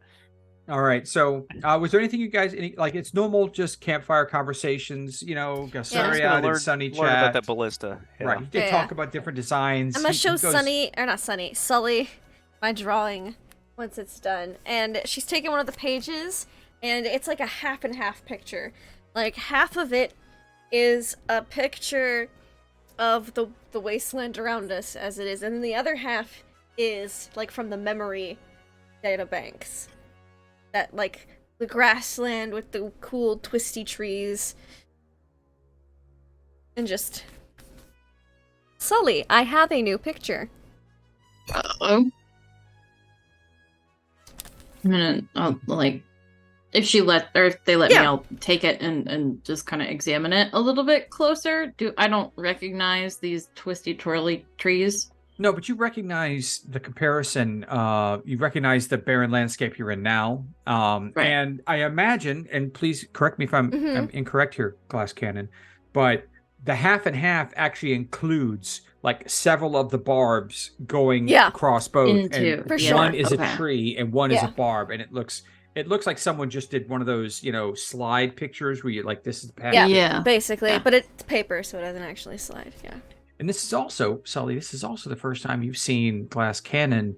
[SPEAKER 5] All right. So, was there anything you guys like? It's normal, just campfire conversations. You know,
[SPEAKER 2] I was
[SPEAKER 5] Gassariad
[SPEAKER 2] gonna
[SPEAKER 5] and Sunny
[SPEAKER 2] learn about
[SPEAKER 5] chat.
[SPEAKER 2] that ballista. Yeah.
[SPEAKER 5] Right. They
[SPEAKER 1] Yeah.
[SPEAKER 5] talk about different designs.
[SPEAKER 1] I'm gonna
[SPEAKER 5] He
[SPEAKER 1] show
[SPEAKER 5] goes-
[SPEAKER 1] Sully, my drawing once it's done. And she's taken one of the pages, and it's like a half and half picture. Like half of it is a picture of the wasteland around us as it is, and then the other half is like from the memory data banks. That like the grassland with the cool twisty trees. And just Sully, I have a new picture.
[SPEAKER 4] I'm gonna, like, if they let me,
[SPEAKER 1] Yeah.
[SPEAKER 4] I'll take it and just kind of examine it a little bit closer. I don't recognize these twisty twirly trees.
[SPEAKER 5] No, but you recognize the comparison. You recognize the barren landscape you're in now.
[SPEAKER 4] Right.
[SPEAKER 5] And I imagine, and please correct me if I'm incorrect here, Glass Cannon, but the half and half actually includes like several of the barbs going
[SPEAKER 1] Yeah.
[SPEAKER 5] across both.
[SPEAKER 4] Into-
[SPEAKER 5] and
[SPEAKER 1] For
[SPEAKER 5] one
[SPEAKER 1] sure.
[SPEAKER 5] is
[SPEAKER 4] Okay.
[SPEAKER 5] a tree and one is a
[SPEAKER 1] Yeah.
[SPEAKER 5] barb, and it looks It looks like someone just did one of those, slide pictures where you like, this is the pattern.
[SPEAKER 1] Yeah,
[SPEAKER 4] Yeah.
[SPEAKER 1] basically.
[SPEAKER 4] Yeah.
[SPEAKER 1] But it's paper, so it doesn't actually slide. Yeah.
[SPEAKER 5] And this is also, Sully, this is also the first time you've seen Glass Cannon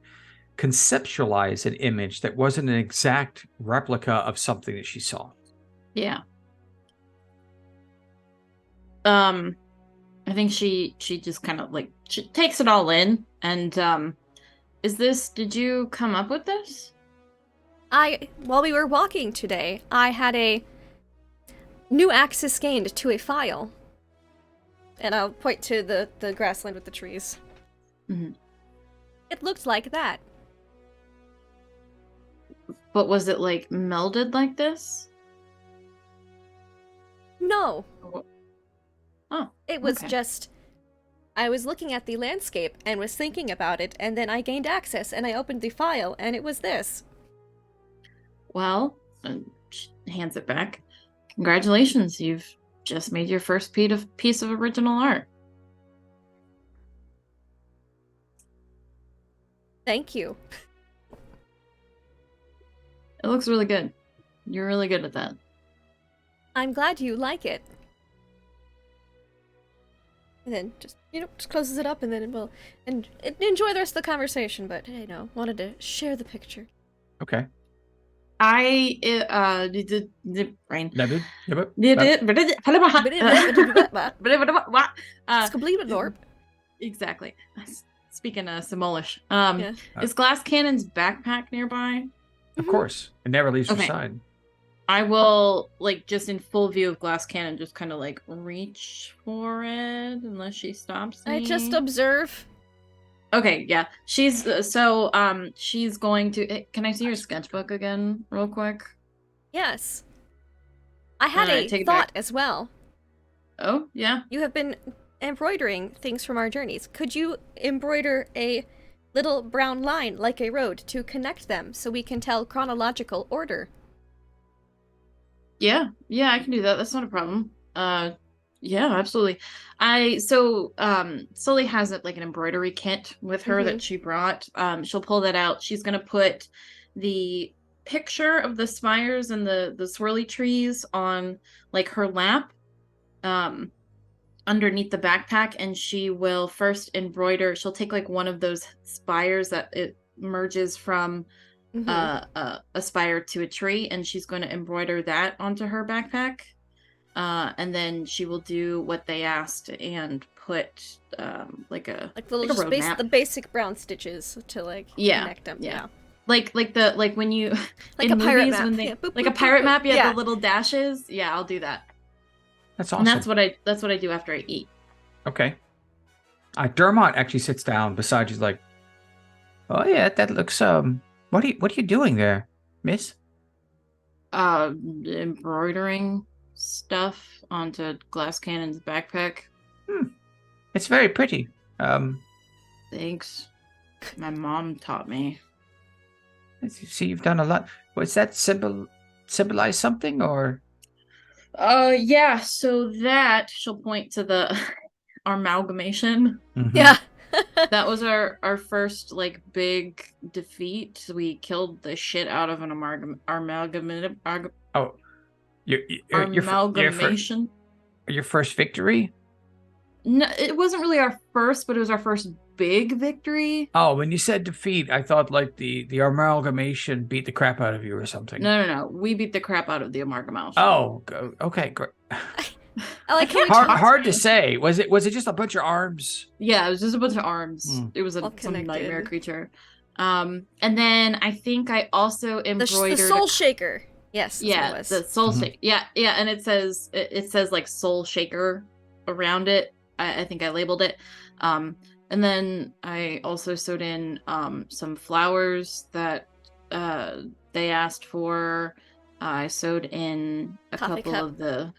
[SPEAKER 5] conceptualize an image that wasn't an exact replica of something that she saw.
[SPEAKER 4] Yeah. I think she just kind of like she takes it all in, and did you come up with this?
[SPEAKER 1] While we were walking today, I had a new access gained to a file. And I'll point to the grassland with the trees.
[SPEAKER 4] Mm-hmm.
[SPEAKER 1] It looked like that.
[SPEAKER 4] But was it like melded like this?
[SPEAKER 1] No.
[SPEAKER 4] Oh.
[SPEAKER 1] It was
[SPEAKER 4] okay.
[SPEAKER 1] just... I was looking at the landscape and was thinking about it, and then I gained access and I opened the file, and it was this.
[SPEAKER 4] Well, she hands it back. Congratulations, you've just made your first piece of original art.
[SPEAKER 1] Thank you.
[SPEAKER 4] It looks really good. You're really good at that.
[SPEAKER 1] I'm glad you like it. And then just closes it up, and then it will enjoy the rest of the conversation. But wanted to share the picture.
[SPEAKER 5] Okay.
[SPEAKER 4] I brain. Exactly. Speaking of Simolish, is Glass Cannon's backpack nearby?
[SPEAKER 5] Of course, it never leaves her
[SPEAKER 4] Okay.
[SPEAKER 5] side.
[SPEAKER 4] I will, just in full view of Glass Cannon, just kind of reach for it unless she stops me.
[SPEAKER 1] I just observe.
[SPEAKER 4] Okay, yeah. She's she's going to. Can I see your sketchbook again, real quick?
[SPEAKER 1] Yes. I had
[SPEAKER 4] Take
[SPEAKER 1] a
[SPEAKER 4] it
[SPEAKER 1] thought
[SPEAKER 4] back.
[SPEAKER 1] as well.
[SPEAKER 4] Oh, yeah.
[SPEAKER 1] You have been embroidering things from our journeys. Could you embroider a little brown line like a road to connect them so we can tell chronological order?
[SPEAKER 4] Yeah, I can do that. That's not a problem. Yeah, absolutely. Sully has an embroidery kit with her that she brought. She'll pull that out. She's gonna put the picture of the spires and the swirly trees on her lap, underneath the backpack, and she will first embroider. She'll take one of those spires that it merges from a spire to a tree, and she's going to embroider that onto her backpack, and then she will do what they asked and put
[SPEAKER 1] the basic brown stitches to connect them. Yeah.
[SPEAKER 4] When you
[SPEAKER 1] like
[SPEAKER 4] in
[SPEAKER 1] a pirate
[SPEAKER 4] movies
[SPEAKER 1] map.
[SPEAKER 4] when they
[SPEAKER 1] Yeah, boop,
[SPEAKER 4] like a
[SPEAKER 1] boop,
[SPEAKER 4] pirate
[SPEAKER 1] boop,
[SPEAKER 4] map,
[SPEAKER 1] yeah.
[SPEAKER 4] the little dashes. Yeah, I'll do that.
[SPEAKER 5] That's awesome.
[SPEAKER 4] And that's what I do after I eat.
[SPEAKER 5] Okay. Dermot actually sits down beside you, like, oh yeah, that looks what are you doing there, miss?
[SPEAKER 4] Embroidering stuff onto Glass Cannon's backpack.
[SPEAKER 5] It's very pretty.
[SPEAKER 4] Thanks. My mom taught me.
[SPEAKER 5] See, you've done a lot. Was that symbolize something, or?
[SPEAKER 4] Yeah. So that she'll point to the amalgamation.
[SPEAKER 5] Mm-hmm.
[SPEAKER 1] Yeah.
[SPEAKER 4] That was our first big defeat. We killed the shit out of an amalgamation.
[SPEAKER 5] Your first victory?
[SPEAKER 4] No, it wasn't really our first, but it was our first big victory.
[SPEAKER 5] Oh, when you said defeat, I thought the amalgamation beat the crap out of you or something.
[SPEAKER 4] No. We beat the crap out of the amalgamation.
[SPEAKER 5] Oh, okay, great.
[SPEAKER 1] I like
[SPEAKER 5] hard to say. Was it just a bunch of arms?
[SPEAKER 4] Yeah, it was just a bunch of arms. It was some nightmare creature. And then I think I also embroidered
[SPEAKER 1] the soul shaker. Yes.
[SPEAKER 4] Yeah, the soul shaker. Yeah, and it says soul shaker around it. I think I labeled it. And then I also sewed in some flowers that they asked for. I sewed in a couple of the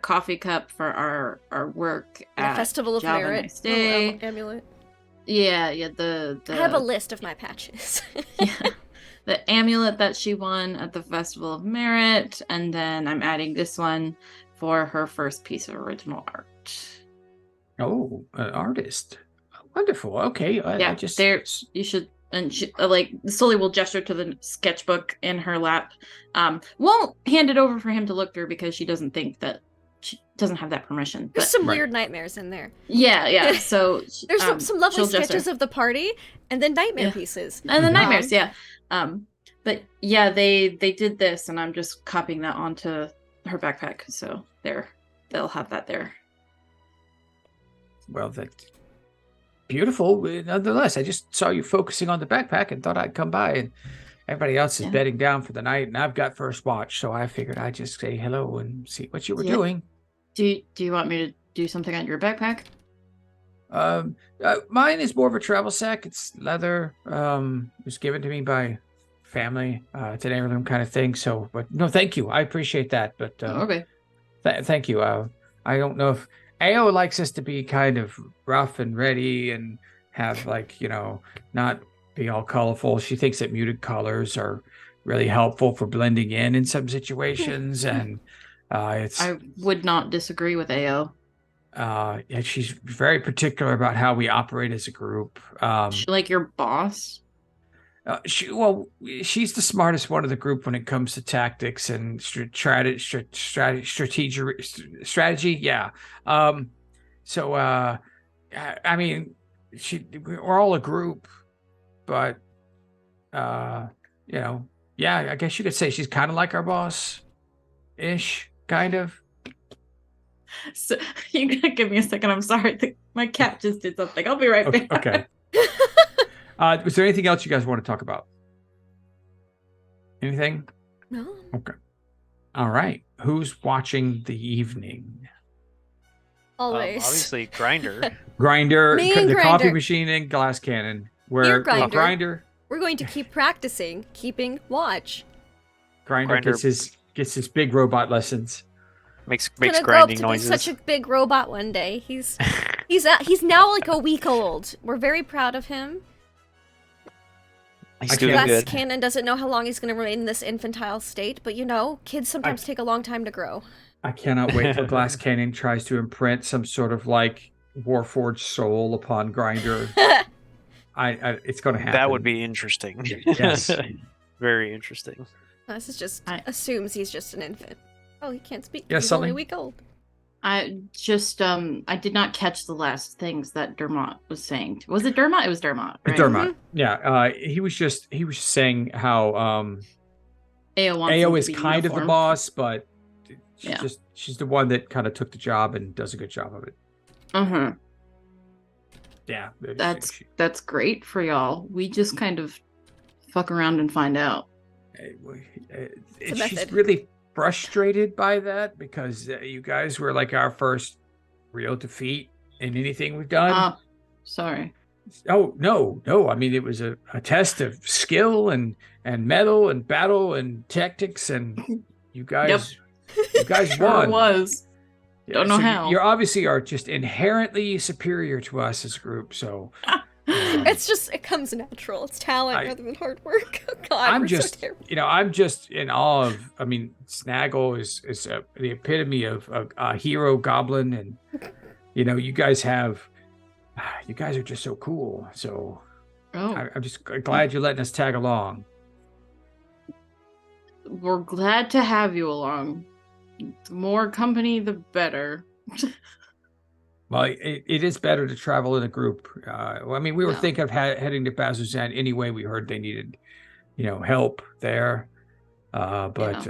[SPEAKER 4] coffee cup for our work at
[SPEAKER 1] Festival of
[SPEAKER 4] Java
[SPEAKER 1] Merit.
[SPEAKER 4] Nice Day.
[SPEAKER 1] Amulet.
[SPEAKER 4] Yeah,
[SPEAKER 1] I have a list of my patches.
[SPEAKER 4] Yeah, the amulet that she won at the Festival of Merit, and then I'm adding this one for her first piece of original art.
[SPEAKER 5] Oh, an artist. Wonderful. Okay.
[SPEAKER 4] You should and she like slowly will gesture to the sketchbook in her lap. Won't hand it over for him to look through because she doesn't think that she doesn't have that permission.
[SPEAKER 1] There's
[SPEAKER 4] But
[SPEAKER 1] some weird nightmares in there.
[SPEAKER 4] yeah. So
[SPEAKER 1] There's some lovely
[SPEAKER 4] she'll gesture.
[SPEAKER 1] sketches of the party, and then nightmare pieces.
[SPEAKER 4] And the
[SPEAKER 5] Mhm.
[SPEAKER 4] nightmares, yeah. But yeah, they did this, and I'm just copying that onto her backpack. So they'll have that there.
[SPEAKER 5] Well, that's beautiful. Nonetheless, I just saw you focusing on the backpack and thought I'd come by. And everybody else is
[SPEAKER 4] Yeah.
[SPEAKER 5] bedding down for the night, and I've got first watch, so I figured I'd just say hello and see what you were
[SPEAKER 4] Yeah.
[SPEAKER 5] doing.
[SPEAKER 4] Do you want me to do something on your backpack?
[SPEAKER 5] Mine is more of a travel sack. It's leather. It was given to me by family. It's an heirloom kind of thing. So, but no, thank you. I appreciate that. But
[SPEAKER 4] Okay.
[SPEAKER 5] thank you. I don't know if AO likes us to be kind of rough and ready and have like, not be all colorful. She thinks that muted colors are really helpful for blending in some situations. And
[SPEAKER 4] I would not disagrey with AO.
[SPEAKER 5] and she's very particular about how we operate as a group.
[SPEAKER 4] Like your boss?
[SPEAKER 5] She's the smartest one of the group when it comes to tactics and strategy. Yeah. So I mean, we're all a group, but yeah, I guess you could say she's kind of like our boss, ish, kind of.
[SPEAKER 4] So you gotta give me a second. I'm sorry. My cat just did something. I'll be right back.
[SPEAKER 5] Okay. Was there anything else you guys want to talk about? Anything?
[SPEAKER 1] No.
[SPEAKER 5] Okay. All right. Who's watching the evening?
[SPEAKER 1] Always.
[SPEAKER 2] Obviously, Grinder.
[SPEAKER 5] Grinder,
[SPEAKER 1] Me and
[SPEAKER 5] the coffee
[SPEAKER 1] Grinder.
[SPEAKER 5] machine, and glass cannon.
[SPEAKER 1] Here, Grinder.
[SPEAKER 5] Grinder
[SPEAKER 1] We're going to keep practicing, keeping watch.
[SPEAKER 5] Grinder gets his big robot lessons.
[SPEAKER 2] Makes
[SPEAKER 1] Gonna grow up
[SPEAKER 2] grinding
[SPEAKER 1] to
[SPEAKER 2] noises.
[SPEAKER 1] be such a big robot one day. He's now like a week old. We're very proud of him.
[SPEAKER 2] He's doing
[SPEAKER 1] Glass
[SPEAKER 2] good.
[SPEAKER 1] Cannon doesn't know how long he's going to remain in this infantile state, but kids sometimes take a long time to grow.
[SPEAKER 5] I cannot wait till Glass Cannon tries to imprint some sort of like Warforged soul upon Grinder. It's going to happen.
[SPEAKER 2] That would be interesting.
[SPEAKER 5] Yes.
[SPEAKER 2] Very interesting.
[SPEAKER 1] This is just assumes he's just an infant. Oh, he can't speak.
[SPEAKER 5] Yes,
[SPEAKER 1] He's only a
[SPEAKER 5] something?
[SPEAKER 1] week old.
[SPEAKER 4] I just I did not catch the last things that Dermot was saying. Was it Dermot? It was Dermot, right?
[SPEAKER 5] Dermot. Yeah. He was just saying how
[SPEAKER 4] AO wants him
[SPEAKER 5] AO
[SPEAKER 4] to
[SPEAKER 5] is
[SPEAKER 4] be
[SPEAKER 5] kind of the
[SPEAKER 4] uniform.
[SPEAKER 5] boss, but
[SPEAKER 4] Yeah.
[SPEAKER 5] she's the one that kind of took the job and does a good job of it.
[SPEAKER 4] Uh-huh.
[SPEAKER 5] Yeah.
[SPEAKER 4] That's great for y'all. We just kind of fuck around and find out.
[SPEAKER 1] a
[SPEAKER 5] She's
[SPEAKER 1] method.
[SPEAKER 5] really frustrated by that because you guys were like our first real defeat in anything we've done.
[SPEAKER 4] Sorry.
[SPEAKER 5] Oh, no. I mean, it was a test of skill and mettle and battle and tactics, and you guys
[SPEAKER 4] Sure
[SPEAKER 5] won.
[SPEAKER 4] was. Don't know how.
[SPEAKER 5] You obviously are just inherently superior to us as a group, so
[SPEAKER 1] It comes natural. It's talent rather than hard work. Oh, God,
[SPEAKER 5] I'm
[SPEAKER 1] we're
[SPEAKER 5] just,
[SPEAKER 1] so terrible.
[SPEAKER 5] I'm just in awe of. I mean, Snaggle is the epitome of a hero goblin, and you guys are just so cool. So I'm just glad you're letting us tag along.
[SPEAKER 4] We're glad to have you along. The more company, the better.
[SPEAKER 5] Well, it is better to travel in a group. We were thinking of heading to Bazzoxan anyway. We heard they needed, help there. But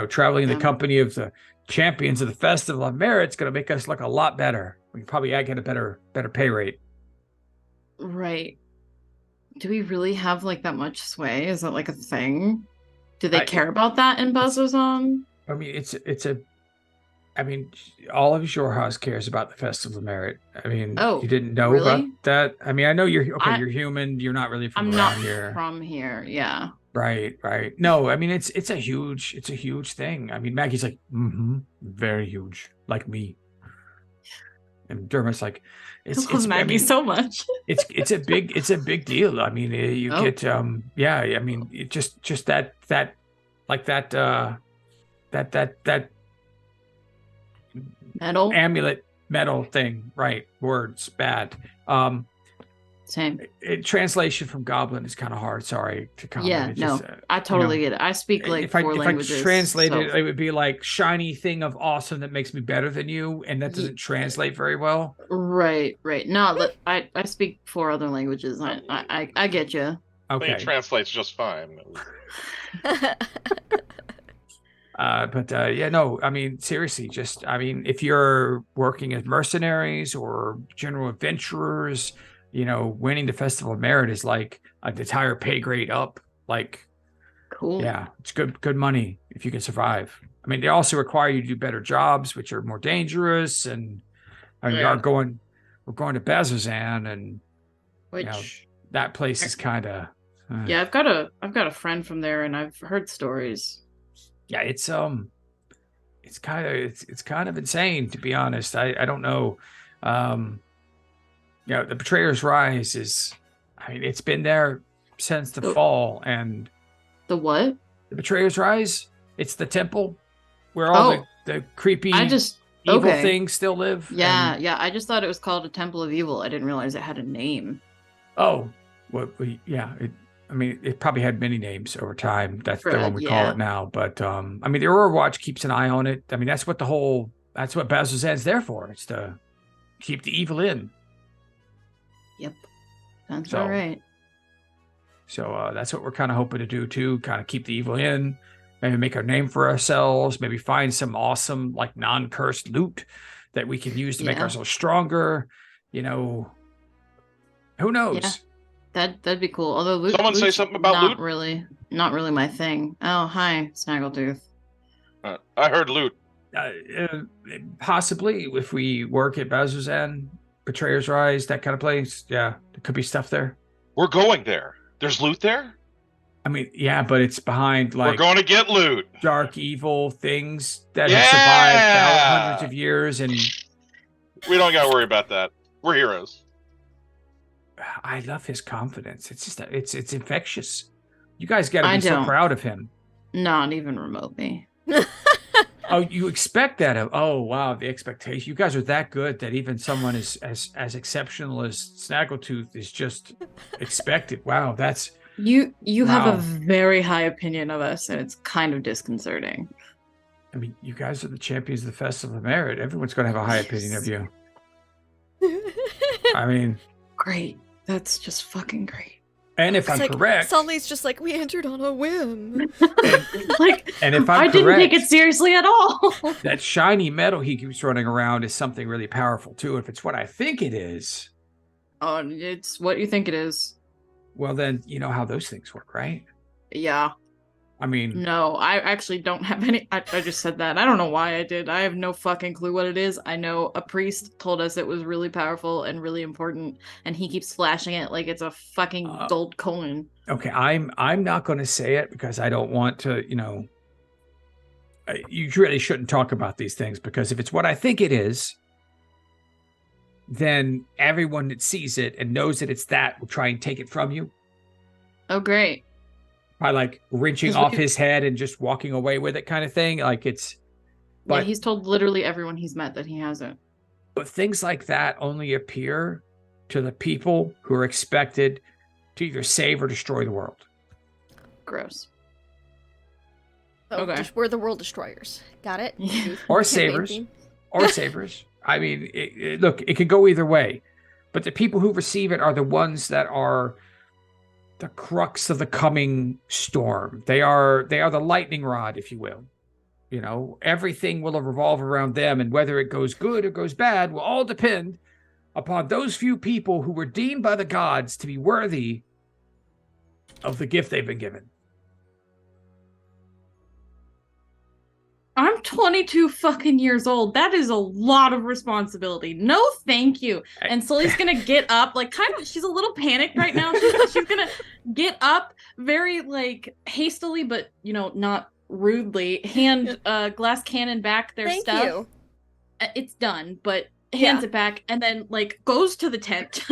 [SPEAKER 5] traveling in the company of the champions of the Festival of Merit's going to make us look a lot better. We can probably get a better pay rate.
[SPEAKER 4] Right. Do we really have like that much sway? Is that like a thing? Do they care about that in Bazzoxan?
[SPEAKER 5] I mean, all of Jorhaus cares about the Festival of Merit. I mean, you didn't know
[SPEAKER 4] really?
[SPEAKER 5] about that? I mean, I know you're human. You're not really from around here.
[SPEAKER 4] I'm not from here. Yeah.
[SPEAKER 5] Right. No, I mean, it's a huge thing. I mean, Maggie's like, very huge, like me. And Dermot's like,
[SPEAKER 4] I love Maggie so much.
[SPEAKER 5] it's a big deal. I mean, you get I mean, it just that
[SPEAKER 4] metal
[SPEAKER 5] amulet metal thing, right? Words bad.
[SPEAKER 4] Same.
[SPEAKER 5] Translation from Goblin is kind of hard. Sorry to comment.
[SPEAKER 4] Yeah,
[SPEAKER 5] It's
[SPEAKER 4] no,
[SPEAKER 5] just,
[SPEAKER 4] I totally get it. I speak like
[SPEAKER 5] if I
[SPEAKER 4] 4 languages.
[SPEAKER 5] translate
[SPEAKER 4] so-
[SPEAKER 5] it, it would be like shiny thing of awesome that makes me better than you, and that doesn't translate very well.
[SPEAKER 4] Right. No, I speak 4 other languages. I get you.
[SPEAKER 3] I think
[SPEAKER 5] Okay.
[SPEAKER 3] it translates just fine.
[SPEAKER 5] Yeah, no, I mean, seriously, if you're working as mercenaries or general adventurers, winning the Festival of Merit is like an entire pay grade up. Like,
[SPEAKER 4] Cool.
[SPEAKER 5] yeah, it's good money if you can survive. I mean, they also require you to do better jobs, which are more dangerous. And we're going to Bazzoxan, and
[SPEAKER 4] Which
[SPEAKER 5] that place is kind of.
[SPEAKER 4] Yeah, I've got a friend from there, and I've heard stories.
[SPEAKER 5] Yeah, it's kind of insane, to be honest. I don't know. The Betrayer's Rise it's been there since the fall. And
[SPEAKER 4] The what?
[SPEAKER 5] the Betrayer's Rise, it's the temple where all the creepy evil things still live.
[SPEAKER 4] Yeah, I just thought it was called a Temple of Evil. I didn't realize it had a name.
[SPEAKER 5] Oh, well, yeah. It probably had many names over time. That's the one we call it now. But the Aurora Watch keeps an eye on it. I mean, that's what Bazzoxan's there for. It's to keep the evil in.
[SPEAKER 4] Yep. Sounds all right.
[SPEAKER 5] So that's what we're kind of hoping to do too. Kind of keep the evil in. Maybe make a name for ourselves. Maybe find some awesome, like, non-cursed loot that we can use to make ourselves stronger. Who knows?
[SPEAKER 4] Yeah. That'd be cool. Although loot,
[SPEAKER 3] Someone say something about loot.
[SPEAKER 4] Not really my thing. Oh, hi, Snaggletooth.
[SPEAKER 3] I heard loot.
[SPEAKER 5] Possibly, if we work at Bazzoxan, Betrayer's Rise, that kind of place. Yeah, there could be stuff there.
[SPEAKER 3] We're going there. There's loot there?
[SPEAKER 5] I mean, yeah, but it's behind, like,
[SPEAKER 3] we're going to get loot.
[SPEAKER 5] Dark evil things that have survived hundreds of years, and
[SPEAKER 3] we don't got to worry about that. We're heroes.
[SPEAKER 5] I love his confidence. It's just it's infectious. You guys got to be so proud of him.
[SPEAKER 4] Not even remotely.
[SPEAKER 5] Oh, you expect that? Oh, wow, the expectation. You guys are that good that even someone as exceptional as Snaggletooth is just expected. Wow, that's
[SPEAKER 4] you have a very high opinion of us, and it's kind of disconcerting.
[SPEAKER 5] I mean, you guys are the champions of the Festival of Merit. Everyone's going to have a high opinion of you. I mean,
[SPEAKER 4] great. That's just fucking great.
[SPEAKER 5] And if I'm correct,
[SPEAKER 1] Sully's just like, we entered on a whim.
[SPEAKER 5] And if
[SPEAKER 4] I didn't take it seriously at all.
[SPEAKER 5] That shiny metal he keeps running around is something really powerful too. If it's what I think it is.
[SPEAKER 4] Oh, it's what you think it is.
[SPEAKER 5] Well, then you know how those things work, right?
[SPEAKER 4] Yeah.
[SPEAKER 5] I mean,
[SPEAKER 4] no, I actually don't have any. I just said that. I don't know why I did. I have no fucking clue what it is. I know a priest told us it was really powerful and really important, and he keeps flashing it like it's a fucking gold coin.
[SPEAKER 5] Okay, I'm not going to say it because I don't want to. You really shouldn't talk about these things, because if it's what I think it is, then everyone that sees it and knows that it's that will try and take it from you.
[SPEAKER 4] Oh, great.
[SPEAKER 5] By like wrenching off his head and just walking away with it, kind of thing. Like it's.
[SPEAKER 4] But, yeah, he's told literally everyone he's met that he hasn't.
[SPEAKER 5] But things like that only appear to the people who are expected to either save or destroy the world.
[SPEAKER 4] Gross.
[SPEAKER 1] Okay. We're the world destroyers. Got it?
[SPEAKER 5] Or savers. Or savers. I mean, look, it could go either way. But the people who receive it are the ones that are the crux of the coming storm. They are the lightning rod, if you will. Everything will revolve around them, and whether it goes good or goes bad will all depend upon those few people who were deemed by the gods to be worthy of the gift they've been given.
[SPEAKER 4] I'm 22 fucking years old. That is a lot of responsibility. No, thank you. And Sully's gonna get up, like, kind of. She's a little panicked right now. She's gonna get up very, like, hastily, but not rudely. Hand glass cannon back their stuff.
[SPEAKER 1] Thank you.
[SPEAKER 4] It's done, but hands it back, and then like goes to the tent.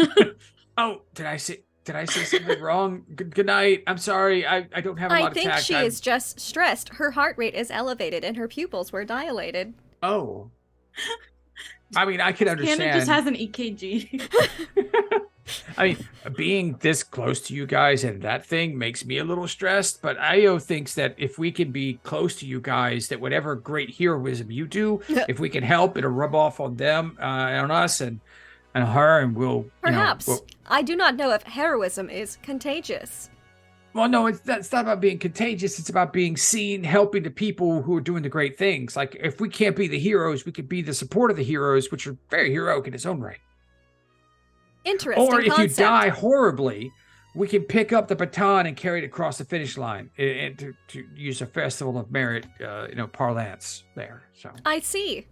[SPEAKER 5] Oh, did I say something wrong? Good night. I'm sorry. I don't have a lot of tact.
[SPEAKER 1] I think she is just stressed. Her heart rate is elevated and her pupils were dilated.
[SPEAKER 5] Oh. I mean, I can understand.
[SPEAKER 4] Cannon just has an EKG.
[SPEAKER 5] I mean, being this close to you guys and that thing makes me a little stressed, but Io thinks that if we can be close to you guys, that whatever great heroism you do, if we can help, it'll rub off on them, on us and her, and we'll,
[SPEAKER 1] Perhaps.
[SPEAKER 5] you know,
[SPEAKER 1] I do not know if heroism is contagious.
[SPEAKER 5] well, no, that's not about being contagious. It's about being seen, helping the people who are doing the great things. Like, if we can't be the heroes, we could be the support of the heroes, which are very heroic in its own right.
[SPEAKER 1] Interesting
[SPEAKER 5] Or if
[SPEAKER 1] concept.
[SPEAKER 5] you die horribly, we can pick up the baton and carry it across the finish line, and to use a festival of merit, parlance there. So
[SPEAKER 1] I see.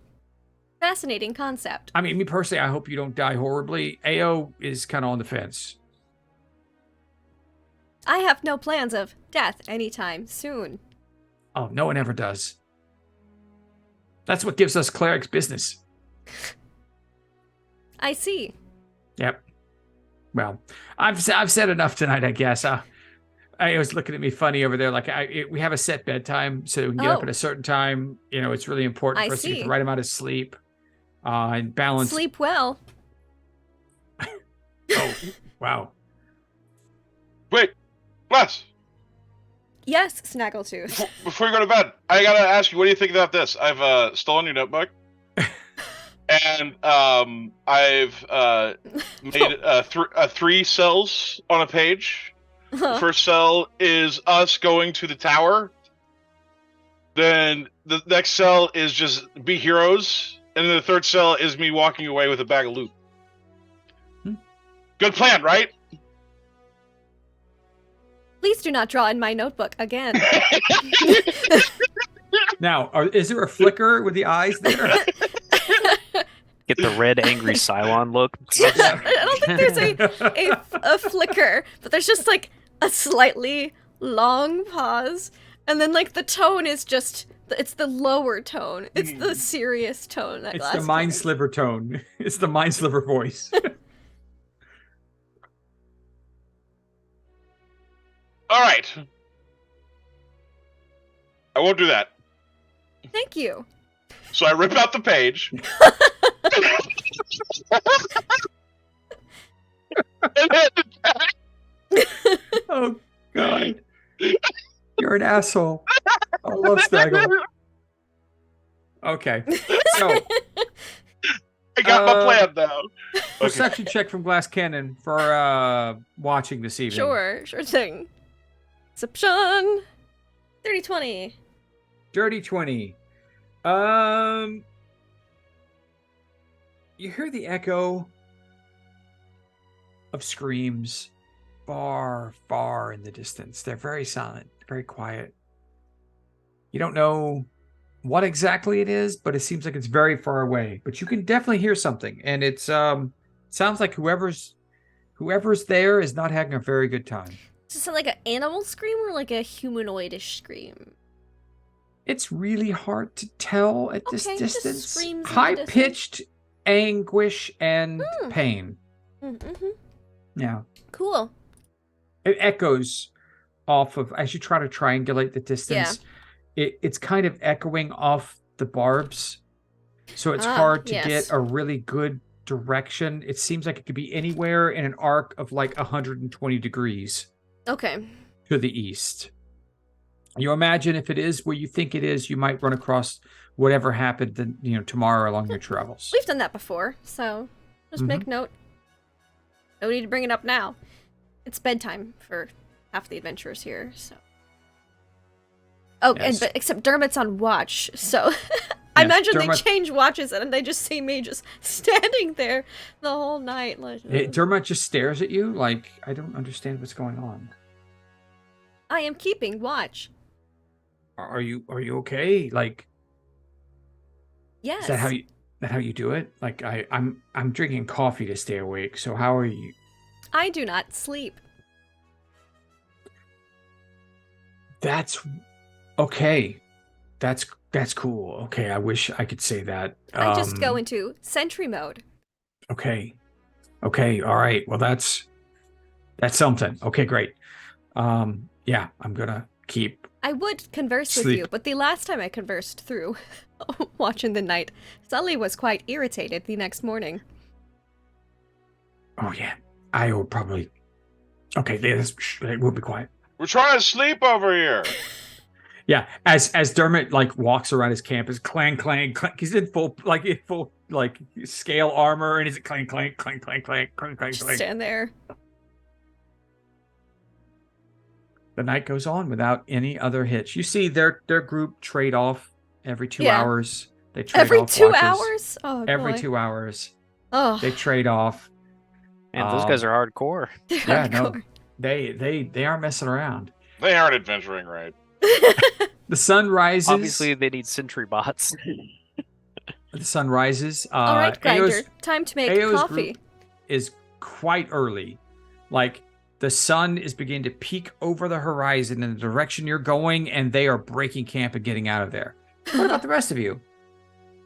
[SPEAKER 1] Fascinating concept.
[SPEAKER 5] I mean, me personally, I hope you don't die horribly. Ao is kind of on the fence.
[SPEAKER 1] I have no plans of death anytime soon.
[SPEAKER 5] Oh, no one ever does. That's what gives us clerics business.
[SPEAKER 1] I see.
[SPEAKER 5] Yep. Well, I've said enough tonight, I guess. I was looking at me funny over there. Like, we have a set bedtime, so we can get up at a certain time. It's really important for us to get the right amount of sleep and balance.
[SPEAKER 1] Sleep well.
[SPEAKER 5] Oh, wow.
[SPEAKER 3] Wait, Les,
[SPEAKER 1] Yes, Snaggletooth.
[SPEAKER 3] before you go to bed, I gotta ask you, what do you think about this? I've stolen your notebook. And I've made three cells on a page. The first cell is us going to the tower. Then the next cell is just be heroes. And then the third cell is me walking away with a bag of loot. Good plan, right?
[SPEAKER 1] Please do not draw in my notebook again.
[SPEAKER 5] Now, is there a flicker with the eyes there?
[SPEAKER 2] Get the red angry Cylon look.
[SPEAKER 1] I don't think there's a flicker, but there's just like a slightly long pause, and then like the tone is just it's the lower tone. It's the serious tone. That
[SPEAKER 5] It's the mind sliver tone. It's the mind sliver voice.
[SPEAKER 3] All right. I won't do that.
[SPEAKER 1] Thank you.
[SPEAKER 3] So I rip out the page.
[SPEAKER 5] Oh, God. You're an asshole. I love Snaggle. Okay. So,
[SPEAKER 3] I got my plan now.
[SPEAKER 5] perception check from Glass Cannon for watching this evening.
[SPEAKER 1] Sure thing. Perception. 30-20.
[SPEAKER 5] Dirty 20. You hear the echo of screams far, far in the distance. They're very silent, very quiet. You don't know what exactly it is, but it seems like it's very far away. But you can definitely hear something, and it's sounds like whoever's there is not having a very good time.
[SPEAKER 1] Does it sound like an animal scream or like a humanoidish scream?
[SPEAKER 5] It's really hard to tell at this
[SPEAKER 1] Okay, just
[SPEAKER 5] distance.
[SPEAKER 1] screams in the
[SPEAKER 5] High-pitched anguish and pain.
[SPEAKER 1] Mm-hmm.
[SPEAKER 5] Yeah.
[SPEAKER 1] Cool.
[SPEAKER 5] It echoes off of, as you try to triangulate the distance, it's kind of echoing off the barbs. So it's hard to get a really good direction. It seems like it could be anywhere in an arc of like 120 degrees.
[SPEAKER 1] Okay.
[SPEAKER 5] To the east. You imagine if it is where you think it is, you might run across whatever happened tomorrow along your travels.
[SPEAKER 1] We've done that before, so just make note. No need to bring it up now. It's bedtime for half the adventurers here, so. Oh,
[SPEAKER 5] Yes.
[SPEAKER 1] except Dermot's on watch, so I imagine
[SPEAKER 5] Dermot...
[SPEAKER 1] they change watches and they just see me just standing there the whole night. Like,
[SPEAKER 5] Dermot just stares at you like, I don't understand what's going on.
[SPEAKER 1] I am keeping watch.
[SPEAKER 5] Are you okay? Like,
[SPEAKER 1] yes.
[SPEAKER 5] Is that how you do it? Like, I'm drinking coffee to stay awake. So how are you?
[SPEAKER 1] I do not sleep.
[SPEAKER 5] That's okay. That's cool. Okay, I wish I could say that.
[SPEAKER 1] I just go into sentry mode.
[SPEAKER 5] Okay. All right. Well, that's something. Okay, great. Yeah, I'm gonna keep.
[SPEAKER 1] I would converse with you, but the last time I conversed through watching the night, Sully was quite irritated the next morning.
[SPEAKER 5] Oh yeah. I will probably. Okay, we'll be quiet.
[SPEAKER 3] We're trying to sleep over here.
[SPEAKER 5] Yeah, as Dermot like walks around his campus, clang clang clang. He's in full scale armor, and he's clang clang clang clang clang clang clang
[SPEAKER 1] Just
[SPEAKER 5] clang.
[SPEAKER 1] stand there.
[SPEAKER 5] The night goes on without any other hitch. You see their group trade off every 2
[SPEAKER 1] Yeah.
[SPEAKER 5] hours. They trade
[SPEAKER 1] Every
[SPEAKER 5] off
[SPEAKER 1] 2
[SPEAKER 5] watches.
[SPEAKER 1] hours? Oh,
[SPEAKER 5] Every
[SPEAKER 1] boy.
[SPEAKER 5] 2 hours.
[SPEAKER 1] Oh,
[SPEAKER 5] They trade off.
[SPEAKER 2] And those guys are hardcore.
[SPEAKER 1] they're
[SPEAKER 5] Yeah, no,
[SPEAKER 1] hardcore.
[SPEAKER 5] they aren't messing around.
[SPEAKER 3] They aren't adventuring, right?
[SPEAKER 5] The sun rises.
[SPEAKER 2] Obviously, they need sentry bots.
[SPEAKER 5] The sun rises.
[SPEAKER 1] All right, Grinder.
[SPEAKER 5] Ao's
[SPEAKER 1] Time to make
[SPEAKER 5] Ao's
[SPEAKER 1] coffee.
[SPEAKER 5] group is quite early. Like the sun is beginning to peek over the horizon in the direction you're going, and they are breaking camp and getting out of there. What about the rest of you?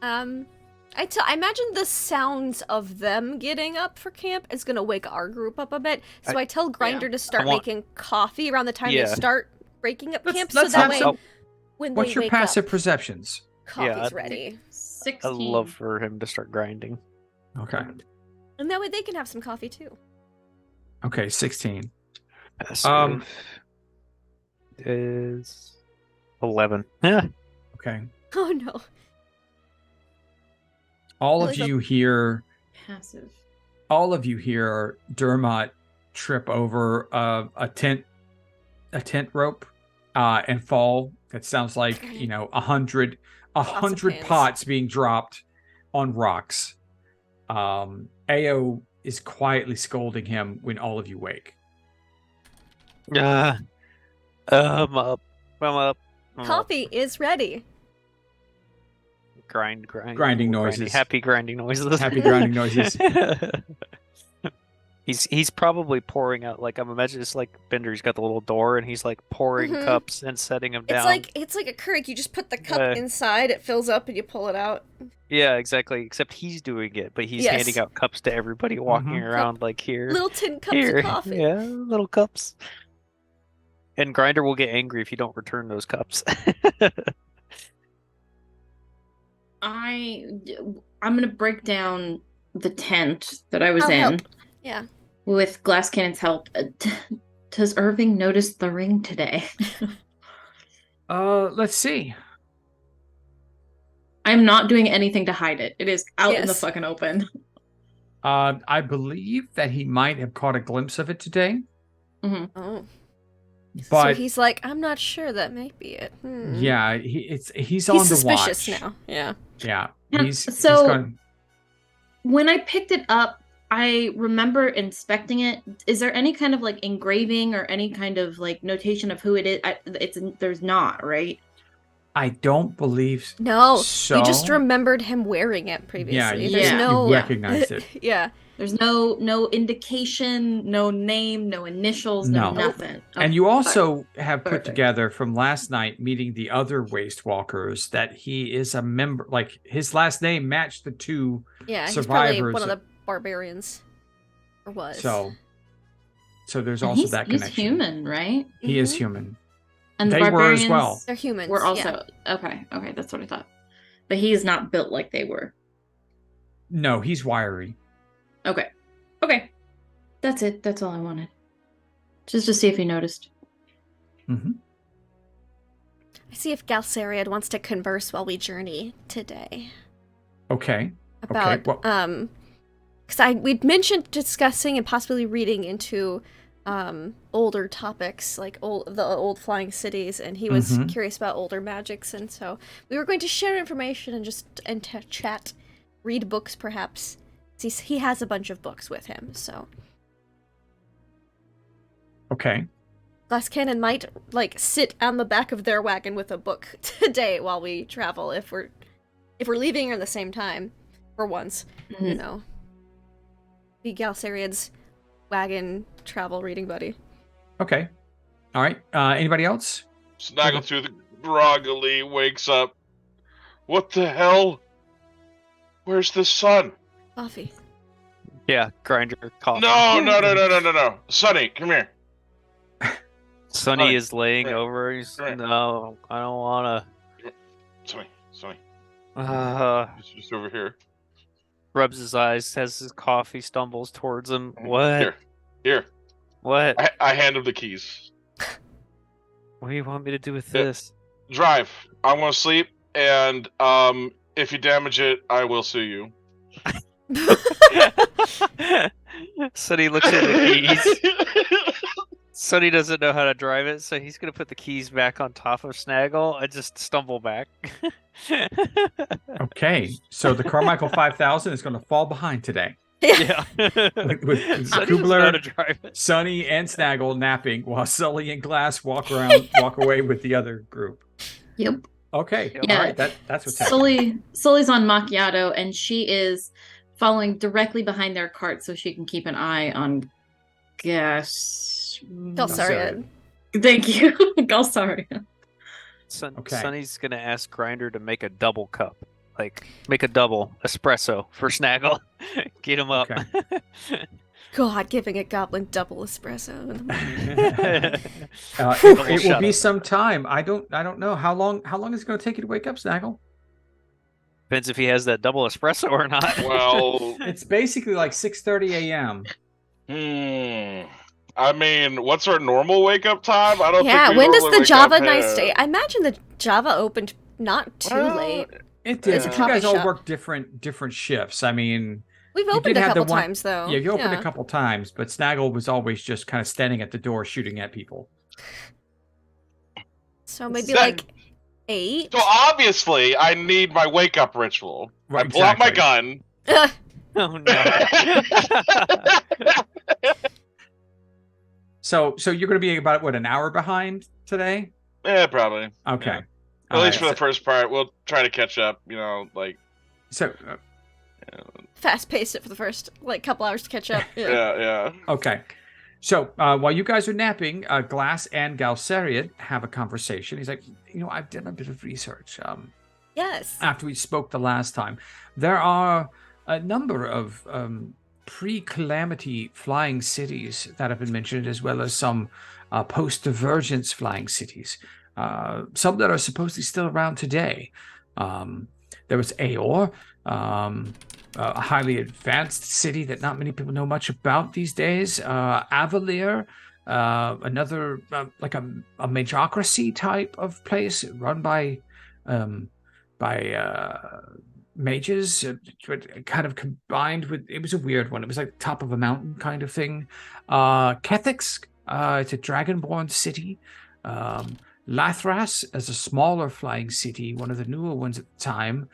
[SPEAKER 1] I imagine the sounds of them getting up for camp is gonna wake our group up a bit. So I tell Grinder to start making coffee around the time they start breaking up camp, so that way when they
[SPEAKER 5] What's your
[SPEAKER 1] wake
[SPEAKER 5] passive
[SPEAKER 1] up,
[SPEAKER 5] perceptions?
[SPEAKER 1] coffee's ready.
[SPEAKER 4] 16.
[SPEAKER 2] I'd love for him to start grinding.
[SPEAKER 5] Okay.
[SPEAKER 1] And that way they can have some coffee too.
[SPEAKER 5] Okay, 16.
[SPEAKER 2] Passive is 11. Yeah.
[SPEAKER 5] Okay.
[SPEAKER 1] Oh no.
[SPEAKER 5] All
[SPEAKER 1] Really
[SPEAKER 5] of you hear
[SPEAKER 4] Passive.
[SPEAKER 5] Dermot trip over a tent rope and fall. It sounds like, 100
[SPEAKER 1] pans.
[SPEAKER 5] pots being dropped on rocks. Ao is quietly scolding him when all of you wake.
[SPEAKER 2] I'm up.
[SPEAKER 1] Coffee is ready.
[SPEAKER 2] Grind.
[SPEAKER 5] Grinding noises.
[SPEAKER 2] Happy grinding noises.
[SPEAKER 5] Happy grinding noises.
[SPEAKER 2] He's probably pouring out, like, I'm imagining it's like Bender's got the little door and he's like pouring cups and setting them down.
[SPEAKER 1] It's like a Keurig. You just put the cup inside, it fills up, and you pull it out.
[SPEAKER 2] Yeah, exactly. Except he's doing it, but he's handing out cups to everybody walking around like here.
[SPEAKER 1] Little tin cups of coffee.
[SPEAKER 2] Yeah, little cups. And Grinder will get angry if you don't return those cups.
[SPEAKER 4] I'm gonna break down the tent that I was
[SPEAKER 1] I'll
[SPEAKER 4] in.
[SPEAKER 1] help. Yeah.
[SPEAKER 4] With Glass Cannon's help. Does Irving notice the ring today?
[SPEAKER 5] Let's see.
[SPEAKER 4] I'm not doing anything to hide it. It is out in the
[SPEAKER 1] Yes.
[SPEAKER 4] fucking open.
[SPEAKER 5] I believe that he might have caught a glimpse of it today.
[SPEAKER 1] Oh.
[SPEAKER 5] But
[SPEAKER 1] So he's like, I'm not sure. That may be it.
[SPEAKER 5] yeah, he's on the
[SPEAKER 1] suspicious
[SPEAKER 5] watch.
[SPEAKER 1] now. Yeah.
[SPEAKER 5] Yeah.
[SPEAKER 4] So-
[SPEAKER 5] he's gone.
[SPEAKER 4] When I picked it up, I remember inspecting it. Is there any kind of like engraving or any kind of like notation of who it is? There's not, right?
[SPEAKER 5] I don't believe
[SPEAKER 1] No,
[SPEAKER 5] so.
[SPEAKER 1] you just remembered him wearing it previously.
[SPEAKER 5] Yeah,
[SPEAKER 1] There's
[SPEAKER 4] yeah.
[SPEAKER 1] no
[SPEAKER 5] you recognized it.
[SPEAKER 1] yeah.
[SPEAKER 4] There's no indication, no name, no initials, no
[SPEAKER 5] No.
[SPEAKER 4] nothing.
[SPEAKER 5] And you also have put
[SPEAKER 4] Perfect.
[SPEAKER 5] together from last night meeting the other Waste Walkers that he is a member, like his last name matched the two
[SPEAKER 1] Yeah, he's probably
[SPEAKER 5] survivors.
[SPEAKER 1] one of the barbarians. Or was.
[SPEAKER 5] So there's
[SPEAKER 4] And
[SPEAKER 5] also that
[SPEAKER 4] he's
[SPEAKER 5] connection.
[SPEAKER 4] human, right?
[SPEAKER 5] He is
[SPEAKER 1] Mhm.
[SPEAKER 5] human.
[SPEAKER 4] And the
[SPEAKER 5] They were as
[SPEAKER 4] barbarians
[SPEAKER 5] well.
[SPEAKER 1] They're humans.
[SPEAKER 4] were
[SPEAKER 1] yeah.
[SPEAKER 4] also okay. That's what I thought. But he is not built like they were.
[SPEAKER 5] No, he's wiry.
[SPEAKER 4] Okay. That's it. That's all I wanted. Just to see if you noticed.
[SPEAKER 5] Mm-hmm.
[SPEAKER 1] I see if Galceriad wants to converse while we journey today.
[SPEAKER 5] Okay.
[SPEAKER 1] About
[SPEAKER 5] well-
[SPEAKER 1] because we'd mentioned discussing and possibly reading into older topics like the old flying cities, and he was
[SPEAKER 5] Mhm.
[SPEAKER 1] curious about older magics, and so we were going to share information and chat, read books perhaps. He has a bunch of books with him, so
[SPEAKER 5] Okay.
[SPEAKER 1] Glass Cannon might like sit on the back of their wagon with a book today while we travel if we're leaving at the same time for once, you know. Be Galceriad's wagon travel reading buddy.
[SPEAKER 5] Okay. All right. Anybody else?
[SPEAKER 3] Snaggletooth groggily wakes up. What the hell? Where's the sun?
[SPEAKER 1] Coffee.
[SPEAKER 2] Yeah, Grinder coffee.
[SPEAKER 3] No. Sonny, come here.
[SPEAKER 2] Sonny
[SPEAKER 3] Sonny,
[SPEAKER 2] is laying
[SPEAKER 3] come here.
[SPEAKER 2] over. He's,
[SPEAKER 3] Come here.
[SPEAKER 2] no, I don't wanna.
[SPEAKER 3] Sonny.
[SPEAKER 2] Uh,
[SPEAKER 3] He's just over here.
[SPEAKER 2] rubs his eyes, has his coffee, stumbles towards him. What?
[SPEAKER 3] Here. Here,
[SPEAKER 2] What?
[SPEAKER 3] I hand him the keys.
[SPEAKER 2] What do you want me to do with this?
[SPEAKER 3] Drive. I want to sleep, and if you damage it, I will sue you.
[SPEAKER 2] Sonny looks at the keys. Sonny doesn't know how to drive it, so he's gonna put the keys back on top of Snaggle and just stumble back.
[SPEAKER 5] Okay, so the Carmichael 5000 is going to fall behind today.
[SPEAKER 2] Yeah.
[SPEAKER 5] With
[SPEAKER 2] Sonny doesn't know how to
[SPEAKER 5] Kubler,
[SPEAKER 2] drive it.
[SPEAKER 5] Sonny, and Snaggle napping while Sully and Glass walk away with the other group.
[SPEAKER 4] Yep.
[SPEAKER 5] Okay,
[SPEAKER 4] Yeah.
[SPEAKER 5] all right, that's what's happening.
[SPEAKER 4] Sully's on Macchiato, and she is following directly behind their cart so she can keep an eye on Gas.
[SPEAKER 1] Galsarian.
[SPEAKER 4] Thank you. Galsarian.
[SPEAKER 5] Okay.
[SPEAKER 2] Sonny's gonna ask Grinder to make a double cup. Like, make a double espresso for Snaggle. Get him up.
[SPEAKER 5] Okay.
[SPEAKER 1] God, giving a goblin double espresso.
[SPEAKER 5] It will be some time. I don't know how long is it going to take you to wake up, Snaggle?
[SPEAKER 2] Depends if he has that double espresso or not.
[SPEAKER 3] Well,
[SPEAKER 5] It's basically like 6:30 a.m.
[SPEAKER 3] I mean, what's our normal wake up time? I don't
[SPEAKER 1] Yeah,
[SPEAKER 3] think we
[SPEAKER 1] when does
[SPEAKER 3] normally
[SPEAKER 1] the
[SPEAKER 3] wake
[SPEAKER 1] Java
[SPEAKER 3] up
[SPEAKER 1] nice
[SPEAKER 3] at-
[SPEAKER 1] day? I imagine the Java opened not too late.
[SPEAKER 5] It did.
[SPEAKER 1] It's a
[SPEAKER 5] But you guys
[SPEAKER 1] coffee
[SPEAKER 5] all
[SPEAKER 1] shop.
[SPEAKER 5] work different shifts. I mean,
[SPEAKER 1] We've
[SPEAKER 5] You
[SPEAKER 1] opened
[SPEAKER 5] did
[SPEAKER 1] a
[SPEAKER 5] have the
[SPEAKER 1] couple
[SPEAKER 5] one-
[SPEAKER 1] times though.
[SPEAKER 5] yeah, you opened a couple times, but Snaggle was always just kind of standing at the door shooting at people.
[SPEAKER 1] So maybe
[SPEAKER 3] That-
[SPEAKER 1] like 8.
[SPEAKER 3] So obviously, I need my wake up ritual.
[SPEAKER 5] Right,
[SPEAKER 3] I pull out my
[SPEAKER 5] exactly.
[SPEAKER 3] gun.
[SPEAKER 2] Oh no.
[SPEAKER 5] So you're going to be about what, an hour behind today?
[SPEAKER 3] Yeah, probably.
[SPEAKER 5] Okay.
[SPEAKER 3] Yeah.
[SPEAKER 5] All
[SPEAKER 3] At least
[SPEAKER 5] right,
[SPEAKER 3] for the first part, we'll try to catch up. Like
[SPEAKER 5] so
[SPEAKER 1] Fast paced it for the first like couple hours to catch up. Yeah.
[SPEAKER 3] yeah.
[SPEAKER 5] okay. So while you guys are napping, Glass and Galsarian have a conversation. He's like, I've done a bit of research.
[SPEAKER 1] Yes.
[SPEAKER 5] After we spoke the last time, there are a number of pre-calamity flying cities that have been mentioned, as well as some post-divergence flying cities. Some that are supposedly still around today. There was Aor, a highly advanced city that not many people know much about these days. Avalier, another like a majocracy type of place run by mages, kind of combined with. It was a weird one. It was like top of a mountain kind of thing. Kethix, it's a dragonborn city. Lathras as a smaller flying city, one of the newer ones at the time.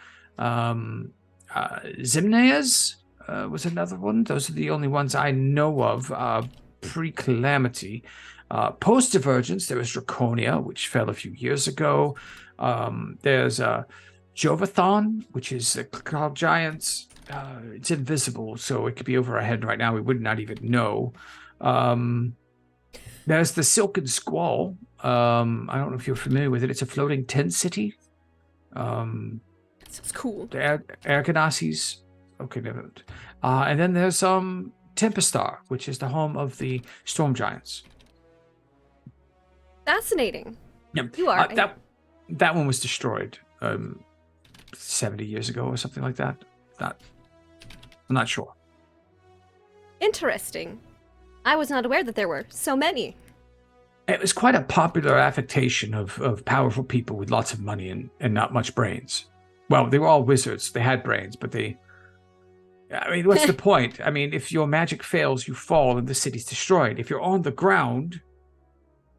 [SPEAKER 5] Zimneas was another one. Those are the only ones I know of pre-calamity. Post-divergence, there was Draconia, which fell a few years ago. There's Jovathon, which is the cloud giants. It's invisible, so it could be over our head right now. We would not even know. There's the Silken Squall. I don't know if you're familiar with it. It's a floating tent city.
[SPEAKER 1] Sounds cool.
[SPEAKER 5] The Argonaces. Okay, never. And then there's Tempestar, which is the home of the storm giants.
[SPEAKER 1] Fascinating.
[SPEAKER 5] Yep.
[SPEAKER 1] You are.
[SPEAKER 5] That one was destroyed 70 years ago or something like that. I'm not sure.
[SPEAKER 1] Interesting. I was not aware that there were so many.
[SPEAKER 5] It was quite a popular affectation of powerful people with lots of money and not much brains. Well, they were all wizards. They had brains, but what's the point? I mean, if your magic fails, you fall and the city's destroyed. If you're on the ground,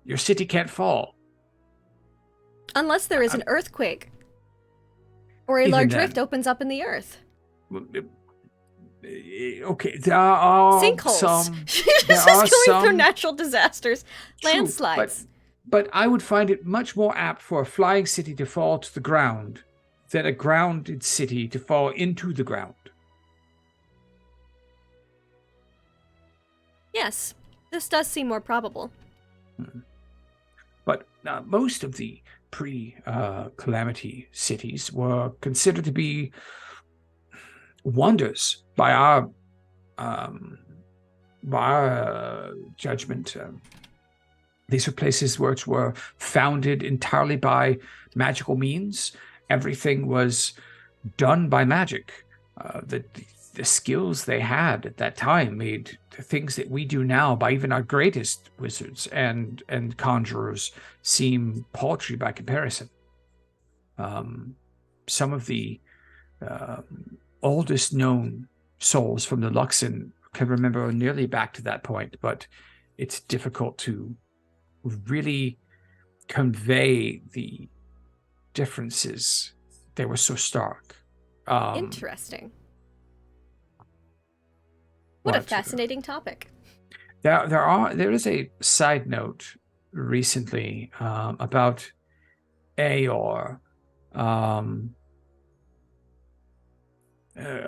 [SPEAKER 5] your city can't fall.
[SPEAKER 1] Unless there is an earthquake. Or a
[SPEAKER 5] Even
[SPEAKER 1] large
[SPEAKER 5] then.
[SPEAKER 1] rift opens up in the earth.
[SPEAKER 5] Okay, there are
[SPEAKER 1] Sinkholes. She's
[SPEAKER 5] there
[SPEAKER 1] just
[SPEAKER 5] are
[SPEAKER 1] going through
[SPEAKER 5] some-
[SPEAKER 1] natural disasters.
[SPEAKER 5] True,
[SPEAKER 1] Landslides.
[SPEAKER 5] But I would find it much more apt for a flying city to fall to the ground than a grounded city to fall into the ground.
[SPEAKER 1] Yes, this does seem more probable.
[SPEAKER 5] But most of the pre-calamity cities were considered to be wonders by our judgment. These were places which were founded entirely by magical means. Everything was done by magic. The the skills they had at that time made the things that we do now by even our greatest wizards and conjurers seem paltry by comparison. Some of the oldest known souls from the Luxon can remember nearly back to that point, but it's difficult to really convey the differences. They were so stark.
[SPEAKER 1] Interesting. What a fascinating topic.
[SPEAKER 5] There is a side note recently about Aor. A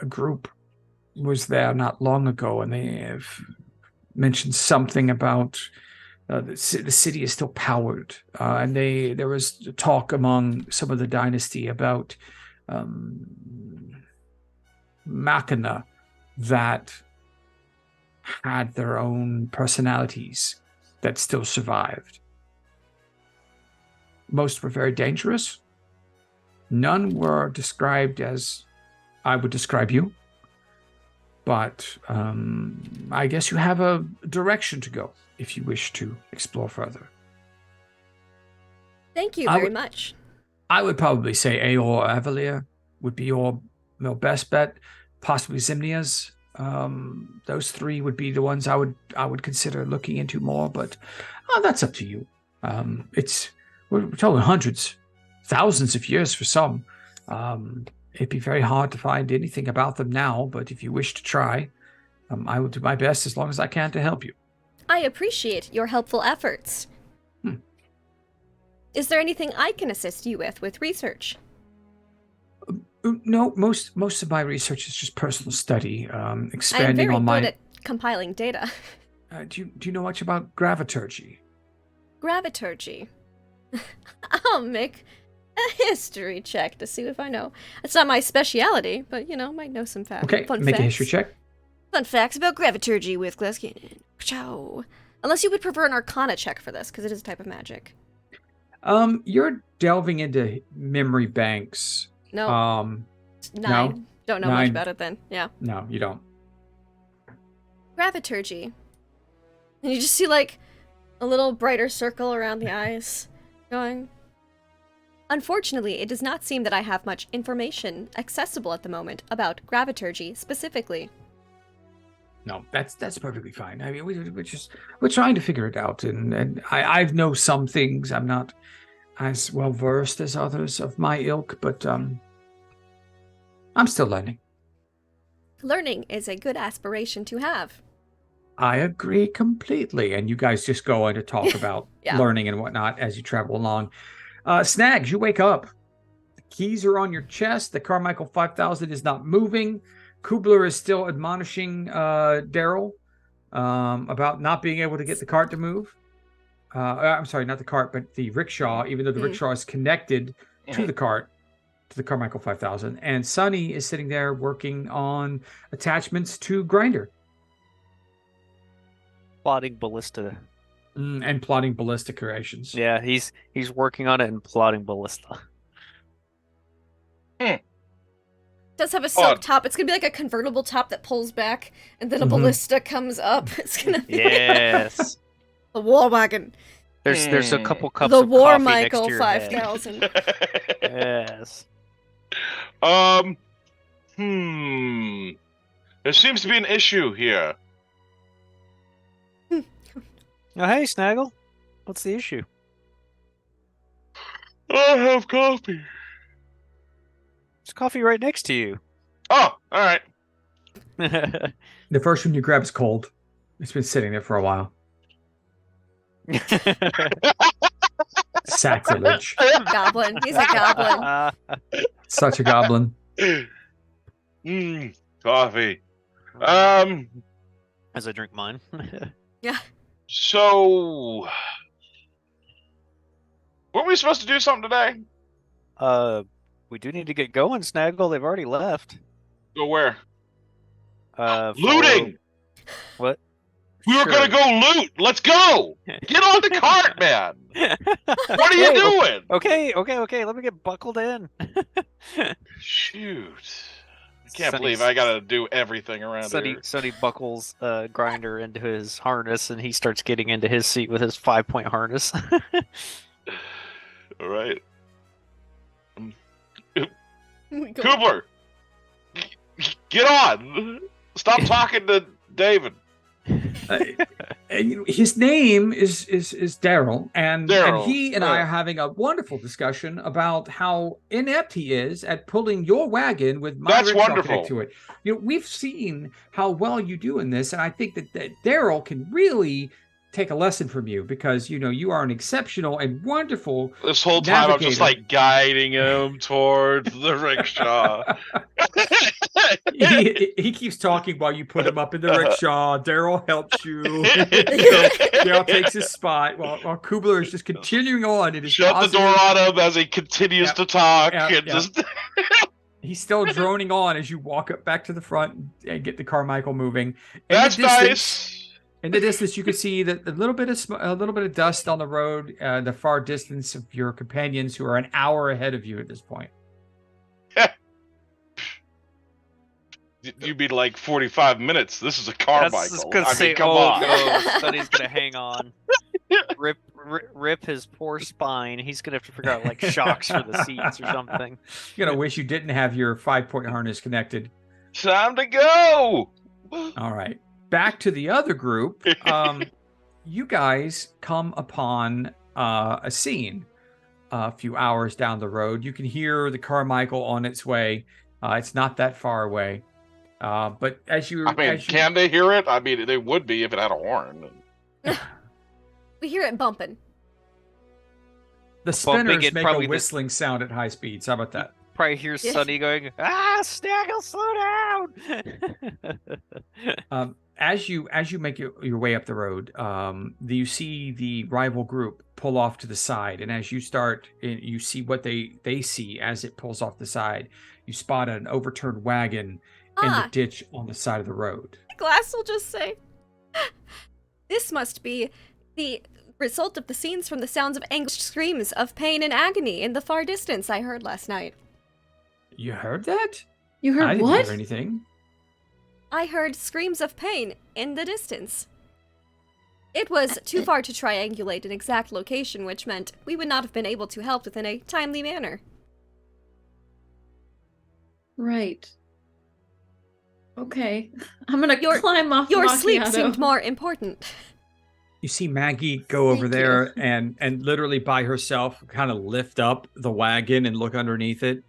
[SPEAKER 5] group was there not long ago, and they have mentioned something about the city is still powered, and there was talk among some of the dynasty about Machina that had their own personalities that still survived. Most were very dangerous. None were described as I would describe you. But I guess you have a direction to go if you wish to explore further.
[SPEAKER 1] Thank you very much.
[SPEAKER 5] I would probably say Aor Avalier would be your best bet. Possibly Zimnia's. Those three would be the ones I would consider looking into more. But that's up to you. We're talking hundreds, thousands of years for some. It'd be very hard to find anything about them now, but if you wish to try, I will do my best as long as I can to help you.
[SPEAKER 1] I appreciate your helpful efforts. Is there anything I can assist you with research?
[SPEAKER 5] No, most of my research is just personal study, expanding
[SPEAKER 1] I'm
[SPEAKER 5] on
[SPEAKER 1] very
[SPEAKER 5] my...
[SPEAKER 1] good at compiling data.
[SPEAKER 5] Do you know much about graviturgy?
[SPEAKER 1] Graviturgy. I'll make a history check to see if I know. It's not my speciality, but, might know some facts.
[SPEAKER 5] Okay,
[SPEAKER 1] Fun
[SPEAKER 5] make
[SPEAKER 1] facts.
[SPEAKER 5] a history check.
[SPEAKER 1] Fun facts about graviturgy with Glasscannon. Ciao. Unless you would prefer an arcana check for this, because it is a type of magic.
[SPEAKER 5] You're delving into memory banks.
[SPEAKER 1] No. 9.
[SPEAKER 5] No?
[SPEAKER 1] Don't know
[SPEAKER 5] 9.
[SPEAKER 1] much about it then. Yeah.
[SPEAKER 5] No, you don't.
[SPEAKER 1] Graviturgy. And you just see, a little brighter circle around the eyes going. Unfortunately, it does not seem that I have much information accessible at the moment about graviturgy specifically.
[SPEAKER 5] No, that's perfectly fine. I mean, we're trying to figure it out, and I know some things. I'm not as well versed as others of my ilk, but I'm still learning.
[SPEAKER 1] Learning is a good aspiration to have.
[SPEAKER 5] I agree completely. And you guys just go on to talk about learning and whatnot as you travel along. Snags, you wake up. The keys are on your chest. The Carmichael 5000 is not moving. Kubler is still admonishing Daryl about not being able to get the cart to move. I'm sorry, not the cart, but the rickshaw, even though the rickshaw is connected to the cart, to the Carmichael 5000. And Sonny is sitting there working on attachments to Grinder.
[SPEAKER 2] Plotting ballista.
[SPEAKER 5] And plotting ballista creations.
[SPEAKER 2] Yeah, he's working on it and plotting ballista.
[SPEAKER 1] It does have a silk top. It's gonna be like a convertible top that pulls back, and then a ballista comes up. It's gonna be
[SPEAKER 2] yes.
[SPEAKER 1] a war wagon.
[SPEAKER 2] There's a couple cups
[SPEAKER 1] The
[SPEAKER 2] of
[SPEAKER 1] War
[SPEAKER 2] coffee
[SPEAKER 1] Michael
[SPEAKER 2] next to your head.
[SPEAKER 1] 5000.
[SPEAKER 2] Yes.
[SPEAKER 3] There seems to be an issue here.
[SPEAKER 2] Oh, hey, Snaggle. What's the issue?
[SPEAKER 3] I have coffee.
[SPEAKER 2] There's coffee right next to you.
[SPEAKER 3] Oh, all right.
[SPEAKER 5] The first one you grab is cold. It's been sitting there for a while. Sacrilege.
[SPEAKER 1] Goblin. He's a goblin.
[SPEAKER 5] Such a goblin.
[SPEAKER 3] Coffee.
[SPEAKER 2] As I drink mine.
[SPEAKER 1] Yeah.
[SPEAKER 3] So, weren't we supposed to do something today?
[SPEAKER 2] We do need to get going, Snaggle. They've already left.
[SPEAKER 3] Go where?
[SPEAKER 2] Follow...
[SPEAKER 3] Looting!
[SPEAKER 2] What?
[SPEAKER 3] We were gonna go loot! Let's go! Get on the cart, man! What are you doing?
[SPEAKER 2] Okay. Let me get buckled in.
[SPEAKER 3] Shoot. I can't believe I gotta do everything around here.
[SPEAKER 2] Sonny buckles Grinder into his harness, and he starts getting into his seat with his 5-point harness.
[SPEAKER 3] All right.
[SPEAKER 1] We go-
[SPEAKER 3] Kubler! Get on! Stop talking to David.
[SPEAKER 5] And, his name is Daryl, and he and I
[SPEAKER 3] Yeah.
[SPEAKER 5] are having a wonderful discussion about how inept he is at pulling your wagon with my
[SPEAKER 3] That's
[SPEAKER 5] rickshaw
[SPEAKER 3] wonderful.
[SPEAKER 5] connected to it. We've seen how well you do in this, and I think that Daryl can really take a lesson from you because you are an exceptional and wonderful.
[SPEAKER 3] This whole time I'm just
[SPEAKER 5] navigator.
[SPEAKER 3] like guiding him towards the rickshaw.
[SPEAKER 5] He keeps talking while you put him up in the rickshaw. Daryl helps you. Daryl takes his spot while Kubler is just continuing on. It is
[SPEAKER 3] Shut the door on him as he continues to talk.
[SPEAKER 5] Yep.
[SPEAKER 3] Just
[SPEAKER 5] He's still droning on as you walk up back to the front and get the Carmichael moving.
[SPEAKER 3] That's nice.
[SPEAKER 5] In the distance, you can see that a little bit of dust on the road, the far distance of your companions who are an hour ahead of you at this point.
[SPEAKER 3] You'd be like 45 minutes. This is a Carmichael. I mean, come on.
[SPEAKER 2] No, Sonny's gonna hang on. Rip his poor spine. He's gonna have to figure out like shocks for the seats or something.
[SPEAKER 5] You're gonna wish you didn't have your 5-point harness connected.
[SPEAKER 3] Time to go.
[SPEAKER 5] All right. Back to the other group. You guys come upon a scene a few hours down the road. You can hear the Carmichael on its way. It's not that far away. But
[SPEAKER 3] can they hear it? I mean, they would be if it had a horn.
[SPEAKER 1] We hear it bumping.
[SPEAKER 5] the spinners make a whistling sound at high speeds. How about that?
[SPEAKER 2] Probably hear Sonny going, Snaggle, slow down!
[SPEAKER 5] As you make your way up the road, you see the rival group pull off to the side, and as you start, you see what they see as it pulls off the side. You spot an overturned wagon in the ditch on the side of the road.
[SPEAKER 1] Glass will just say, "This must be the result of the scenes from the sounds of anguished screams of pain and agony in the far distance I heard last night."
[SPEAKER 5] You heard that?
[SPEAKER 4] You heard
[SPEAKER 5] I didn't
[SPEAKER 4] what?
[SPEAKER 5] hear anything.
[SPEAKER 1] I heard screams of pain in the distance. It was too far to triangulate an exact location, which meant we would not have been able to help within a timely manner.
[SPEAKER 4] Right. Okay. I'm gonna climb off
[SPEAKER 1] Your
[SPEAKER 4] Macchiato.
[SPEAKER 1] sleep seemed more important.
[SPEAKER 5] You see Maggie go over
[SPEAKER 4] Thank
[SPEAKER 5] there and literally by herself kind of lift up the wagon and look underneath it.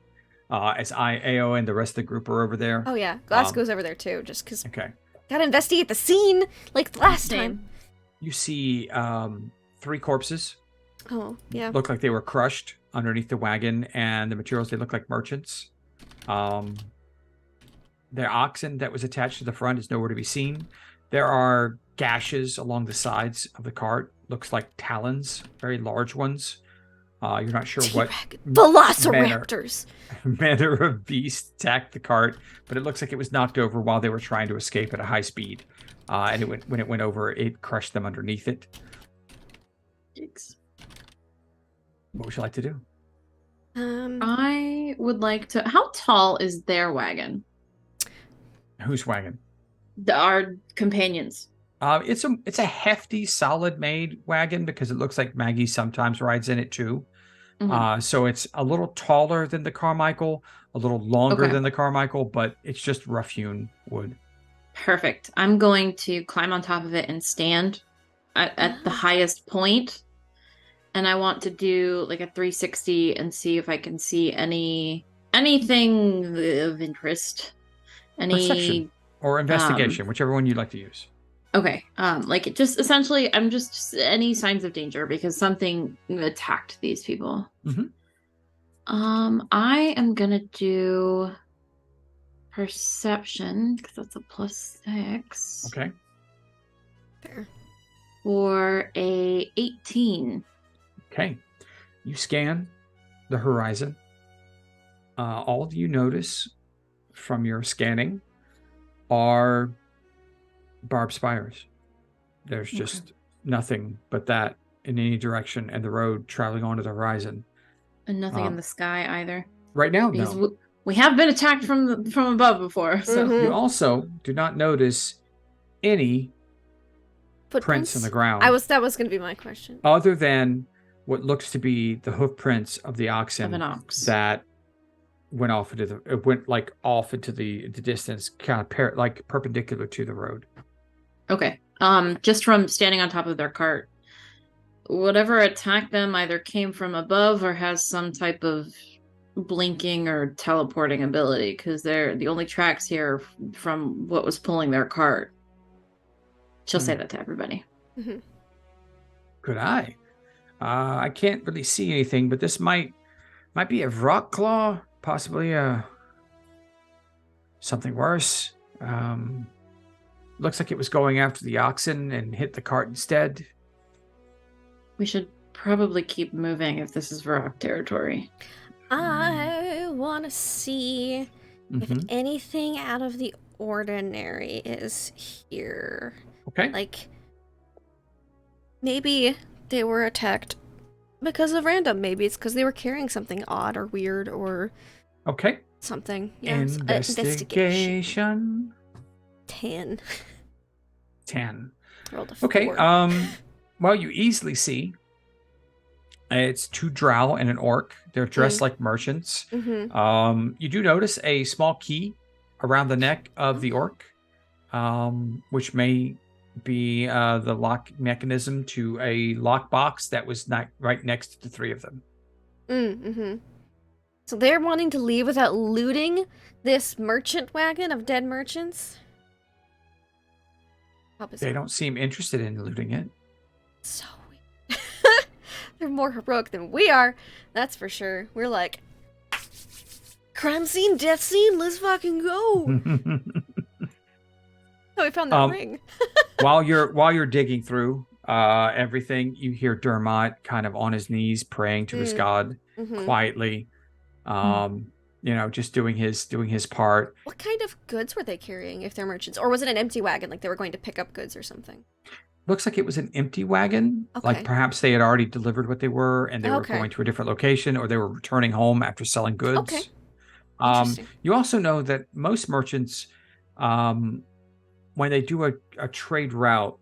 [SPEAKER 5] As Ao and the rest of the group are over there.
[SPEAKER 1] Oh yeah, Glass goes over there too, just because
[SPEAKER 5] Okay.
[SPEAKER 1] gotta investigate the scene like last time.
[SPEAKER 5] You see 3 corpses.
[SPEAKER 1] Oh, yeah.
[SPEAKER 5] Look like they were crushed underneath the wagon, and the materials, they look like merchants. The oxen that was attached to the front is nowhere to be seen. There are gashes along the sides of the cart. Looks like talons, very large ones. You're not sure what
[SPEAKER 1] Velociraptors.
[SPEAKER 5] manner of beast attacked the cart, but it looks like it was knocked over while they were trying to escape at a high speed. And when it went over, it crushed them underneath it.
[SPEAKER 4] Yikes.
[SPEAKER 5] What would you like to do?
[SPEAKER 4] I would like to. How tall is their wagon?
[SPEAKER 5] Whose wagon?
[SPEAKER 4] Our companions.
[SPEAKER 5] It's a hefty, solid made wagon because it looks like Maggie sometimes rides in it too.
[SPEAKER 4] Mhm.
[SPEAKER 5] So it's a little taller than the Carmichael, a little longer than the Carmichael, but it's just rough hewn wood.
[SPEAKER 4] Perfect. I'm going to climb on top of it and stand at the highest point. And I want to do like a 360 and see if I can see anything of interest.
[SPEAKER 5] Perception or investigation, whichever one you'd like to use.
[SPEAKER 4] Okay. Like it just essentially, I'm just any signs of danger because something attacked these people.
[SPEAKER 5] Mhm.
[SPEAKER 4] I am gonna do perception because that's a +6.
[SPEAKER 5] Okay.
[SPEAKER 1] Fair.
[SPEAKER 4] For a 18.
[SPEAKER 5] Okay. You scan the horizon. All you notice from your scanning are barbed spires. There's just nothing but that in any direction and the road traveling onto the horizon.
[SPEAKER 4] And nothing in the sky either.
[SPEAKER 5] Right now,
[SPEAKER 4] Because
[SPEAKER 5] no.
[SPEAKER 4] We have been attacked from above before, so
[SPEAKER 1] Mhm.
[SPEAKER 5] You also do not notice any prints on the ground.
[SPEAKER 1] That was going to be my question.
[SPEAKER 5] Other than what looks to be the hoof prints of the oxen
[SPEAKER 4] of an ox.
[SPEAKER 5] that went off into the distance, kind of perpendicular to the road.
[SPEAKER 4] Okay. Just from standing on top of their cart, whatever attacked them either came from above or has some type of blinking or teleporting ability, because they're the only tracks here from what was pulling their cart. She'll say that to everybody.
[SPEAKER 1] Mhm.
[SPEAKER 5] Good eye. I can't really see anything, but this might be a rock claw, possibly something worse. Looks like it was going after the oxen and hit the cart instead.
[SPEAKER 4] We should probably keep moving if this is rock territory.
[SPEAKER 1] I want to see if
[SPEAKER 5] Mhm.
[SPEAKER 1] anything out of the ordinary is here.
[SPEAKER 5] Okay.
[SPEAKER 1] Like, maybe they were attacked because of random. Maybe it's because they were carrying something odd or weird or
[SPEAKER 5] Okay.
[SPEAKER 1] something. Yeah,
[SPEAKER 5] Investigation.
[SPEAKER 1] 10.
[SPEAKER 5] 10.
[SPEAKER 1] Rolled a 4.
[SPEAKER 5] Okay. Well, you easily see it's 2 drow and an orc. They're dressed like merchants.
[SPEAKER 1] Mm-hmm.
[SPEAKER 5] You do notice a small key around the neck of the orc, which may be the lock mechanism to a lockbox that was not right next to the 3 of them.
[SPEAKER 1] Mm-hmm. So they're wanting to leave without looting this merchant wagon of dead merchants? How bizarre.
[SPEAKER 5] They don't seem interested in looting it.
[SPEAKER 1] So weird. They're more heroic than we are, that's for sure. We're like, crime scene, death scene, let's fucking go. Oh, we found that ring.
[SPEAKER 5] while you're digging through everything, you hear Dermot kind of on his knees praying to his god quietly. Just doing his part.
[SPEAKER 1] What kind of goods were they carrying if they're merchants? Or was it an empty wagon, like they were going to pick up goods or something?
[SPEAKER 5] Looks like it was an empty wagon.
[SPEAKER 1] Okay.
[SPEAKER 5] Like perhaps they had already delivered what they were and they were going to a different location, or they were returning home after selling goods.
[SPEAKER 1] Okay. Interesting.
[SPEAKER 5] You also know that most merchants, when they do a trade route,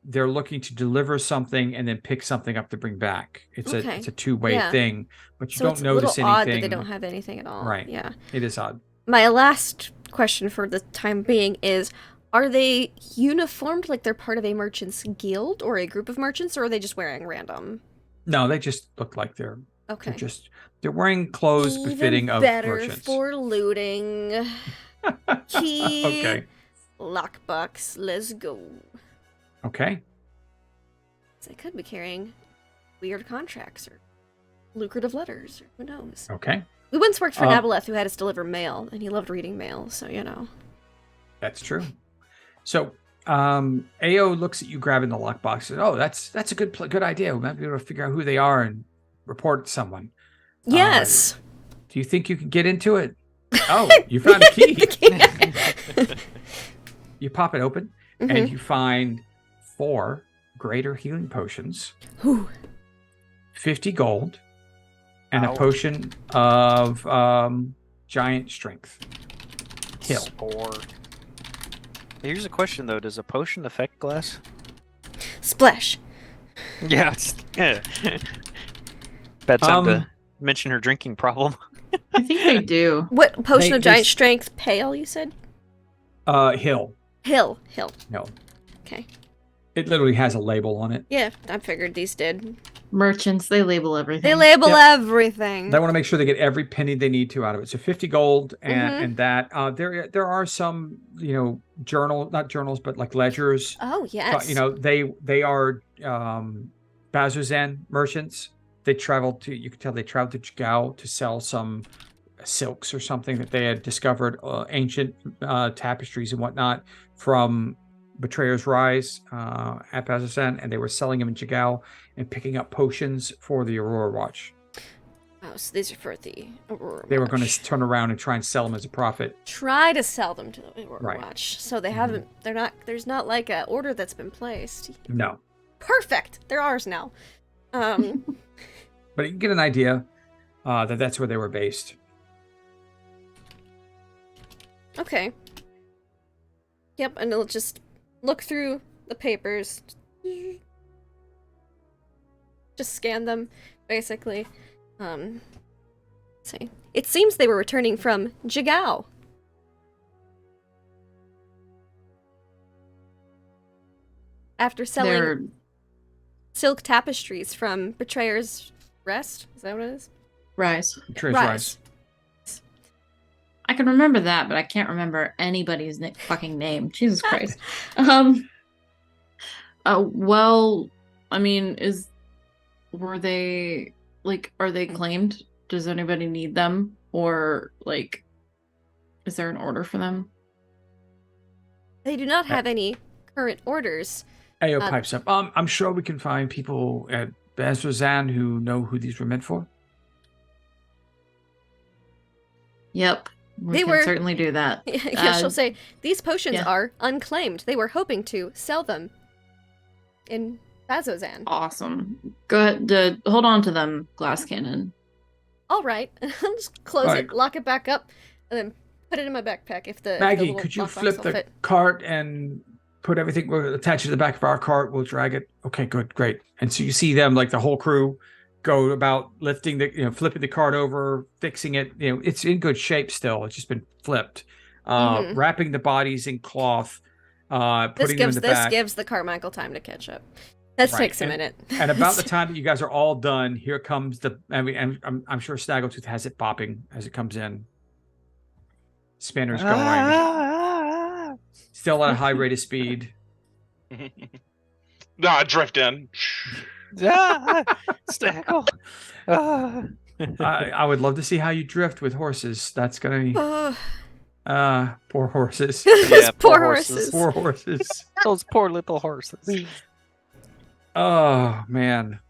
[SPEAKER 5] they're looking to deliver something and then pick something up to bring back. It's a two-way thing, but you don't notice
[SPEAKER 1] it's a little odd
[SPEAKER 5] anything.
[SPEAKER 1] that they don't have anything at all.
[SPEAKER 5] Right.
[SPEAKER 1] Yeah.
[SPEAKER 5] It is odd.
[SPEAKER 1] My last question for the time being is, are they uniformed, like they're part of a merchant's guild or a group of merchants, or are they just wearing random?
[SPEAKER 5] No, they just look like they're
[SPEAKER 1] Okay.
[SPEAKER 5] they're wearing clothes befitting of
[SPEAKER 1] better
[SPEAKER 5] merchants.
[SPEAKER 1] for looting. Key.
[SPEAKER 5] Okay.
[SPEAKER 1] Lockbox. Let's go.
[SPEAKER 5] Okay.
[SPEAKER 1] They could be carrying weird contracts or lucrative letters, or who knows.
[SPEAKER 5] Okay.
[SPEAKER 1] We once worked for an Aboleth who had us deliver mail, and he loved reading mail, so you know.
[SPEAKER 5] That's true. So, Ao looks at you grabbing the lockbox and says, "Oh, that's a good idea. We might be able to figure out who they are and report it to someone."
[SPEAKER 1] Yes.
[SPEAKER 5] Do you think you can get into it? Oh, you found a key. You pop it open, and you find 4 greater healing potions, 50 gold, and a potion of giant strength. Hill.
[SPEAKER 2] Spore. Here's a question though: does a potion affect glass?
[SPEAKER 1] Splash.
[SPEAKER 2] Yeah. Bad time to mention her drinking problem.
[SPEAKER 4] I think they do.
[SPEAKER 1] What potion of giant strength? Pale, you said?
[SPEAKER 5] Hill.
[SPEAKER 1] Hill.
[SPEAKER 5] No.
[SPEAKER 1] Okay.
[SPEAKER 5] It literally has a label on it.
[SPEAKER 1] Yeah, I figured these did.
[SPEAKER 4] Merchants, they label everything.
[SPEAKER 1] They label everything.
[SPEAKER 5] They want to make sure they get every penny they need to out of it. So 50 gold and that. There are some, not journals, but like ledgers.
[SPEAKER 1] Oh, yes.
[SPEAKER 5] They are Bazzoxan merchants. You could tell they traveled to Jigao to sell some silks or something that they had discovered, ancient tapestries and whatnot from Betrayer's Rise at Bazzoxan, and they were selling them in Jigao and picking up potions for the Aurora Watch.
[SPEAKER 1] Oh, so these are for the Aurora Watch.
[SPEAKER 5] They were going to turn around and try and sell them as a profit.
[SPEAKER 1] Try to sell them to the Aurora
[SPEAKER 5] Right.
[SPEAKER 1] Watch. So they haven't, there's not like an order that's been placed.
[SPEAKER 5] No.
[SPEAKER 1] Perfect! They're ours now.
[SPEAKER 5] But you can get an idea that that's where they were based.
[SPEAKER 1] Okay. Yep, and it'll just look through the papers. Just scan them, basically. See. It seems they were returning from Jigao. After selling
[SPEAKER 4] They're
[SPEAKER 1] silk tapestries from Betrayer's Rest. Is that what it is?
[SPEAKER 4] Rise.
[SPEAKER 5] Rise.
[SPEAKER 4] I can remember that, but I can't remember anybody's fucking name. Jesus Christ. Well, I mean, are they claimed? Does anybody need them? Or, like, is there an order for them?
[SPEAKER 1] They do not have any current orders.
[SPEAKER 5] Ayo pipes up. I'm sure we can find people at Bazzoxan who know who these were meant for.
[SPEAKER 4] Yep. We can certainly do that.
[SPEAKER 1] Yeah, she'll say, these potions
[SPEAKER 4] yeah.
[SPEAKER 1] are unclaimed. They were hoping to sell them in Bazzoxan.
[SPEAKER 4] Awesome. Go ahead. Hold on to them, Glass Cannon.
[SPEAKER 1] All right. I'll just close it, lock it back up, and then put it in my backpack if the
[SPEAKER 5] Maggie,
[SPEAKER 1] little
[SPEAKER 5] could you
[SPEAKER 1] lockbox
[SPEAKER 5] flip
[SPEAKER 1] will
[SPEAKER 5] the
[SPEAKER 1] fit.
[SPEAKER 5] cart and put everything, we'll attach it to the back of our cart, we'll drag it. Okay, good, great. And so you see them, like the whole crew, go about lifting flipping the cart over, fixing it. It's in good shape still. It's just been flipped. Wrapping the bodies in cloth, putting them in the back.
[SPEAKER 1] This gives the Carmichael time to catch up. That takes a minute.
[SPEAKER 5] And about the time that you guys are all done, here comes I'm sure Snaggletooth has it bopping as it comes in. Spinner's going. Still at a high rate of speed.
[SPEAKER 3] Nah, drift in.
[SPEAKER 2] Snaggle.
[SPEAKER 5] I would love to see how you drift with horses. That's gonna be poor horses.
[SPEAKER 2] Yeah,
[SPEAKER 1] poor horses.
[SPEAKER 5] Poor horses.
[SPEAKER 2] Those poor little horses.
[SPEAKER 5] Oh man,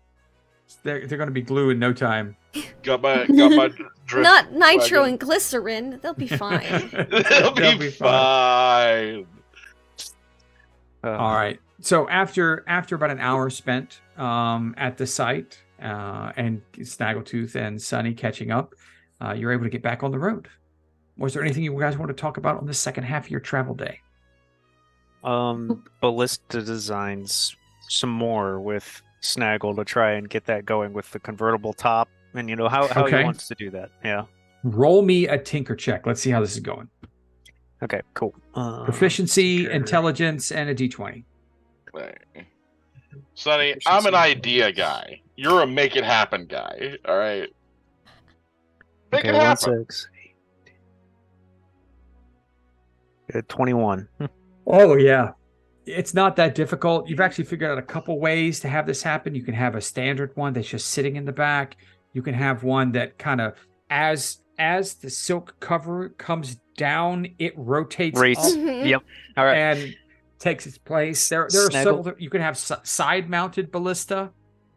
[SPEAKER 5] they're gonna be glue in no time.
[SPEAKER 3] Got my drift.
[SPEAKER 1] Not nitro
[SPEAKER 3] wagon.
[SPEAKER 1] and glycerin. They'll be fine.
[SPEAKER 3] They'll be fine.
[SPEAKER 5] All right. So after about an hour spent at the site and Snaggletooth and Sunny catching up, you're able to get back on the road. Was there anything you guys want to talk about on the second half of your travel day?
[SPEAKER 2] Ballista designs some more with Snaggle to try and get that going with the convertible top, and how he wants to do that. Yeah.
[SPEAKER 5] Roll me a tinker check. Let's see how this is going.
[SPEAKER 2] Okay, cool.
[SPEAKER 5] Proficiency, intelligence, and a d20.
[SPEAKER 3] Sonny, I'm an idea guy. You're a make it happen guy. All right. Make it happen.
[SPEAKER 2] 21.
[SPEAKER 5] Oh yeah. It's not that difficult. You've actually figured out a couple ways to have this happen. You can have a standard one that's just sitting in the back. You can have one that kind of, as the silk cover comes down, it rotates up.
[SPEAKER 2] Yep. All right.
[SPEAKER 5] And takes its place. There are several. You can have side-mounted ballista.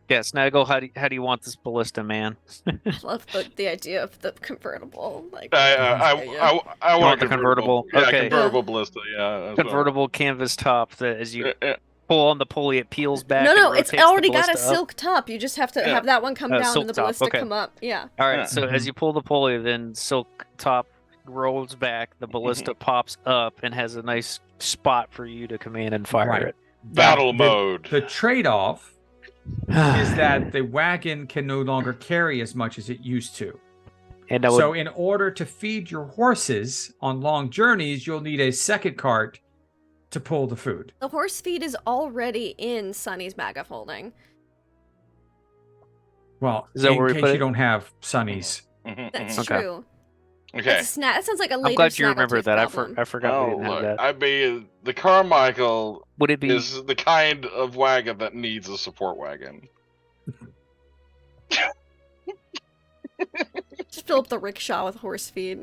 [SPEAKER 2] Yeah, Snaggle, how do you want this ballista, man?
[SPEAKER 1] I love the idea of the convertible. Like,
[SPEAKER 3] I want
[SPEAKER 2] the convertible.
[SPEAKER 3] Yeah,
[SPEAKER 2] Okay.
[SPEAKER 3] convertible ballista. Yeah.
[SPEAKER 2] Convertible canvas top that as you pull on the pulley, it peels back.
[SPEAKER 1] No,
[SPEAKER 2] and
[SPEAKER 1] it's already got a
[SPEAKER 2] ballista up.
[SPEAKER 1] silk top. You just have to have that one come down
[SPEAKER 2] silk
[SPEAKER 1] and the
[SPEAKER 2] top,
[SPEAKER 1] ballista
[SPEAKER 2] okay.
[SPEAKER 1] come up. Yeah.
[SPEAKER 2] All right, so as you pull the pulley, then silk top rolls back, the ballista pops up and has a nice spot for you to command and fire it.
[SPEAKER 3] Battle mode.
[SPEAKER 5] The trade-off is that the wagon can no longer carry as much as it used to.
[SPEAKER 2] And
[SPEAKER 5] so in order to feed your horses on long journeys, you'll need a second cart to pull the food.
[SPEAKER 1] The horse feed is already in Sunny's bag of holding.
[SPEAKER 5] Well,
[SPEAKER 2] is that
[SPEAKER 5] in
[SPEAKER 2] where
[SPEAKER 5] case you don't have Sunnies.
[SPEAKER 1] That's true.
[SPEAKER 3] Okay.
[SPEAKER 1] That sounds like a later
[SPEAKER 2] I'm glad you remember that.
[SPEAKER 1] problem.
[SPEAKER 2] I forgot we didn't have that.
[SPEAKER 3] I mean, the Carmichael
[SPEAKER 2] Would it be
[SPEAKER 3] is the kind of wagon that needs a support wagon.
[SPEAKER 1] Just fill up the rickshaw with horse feed.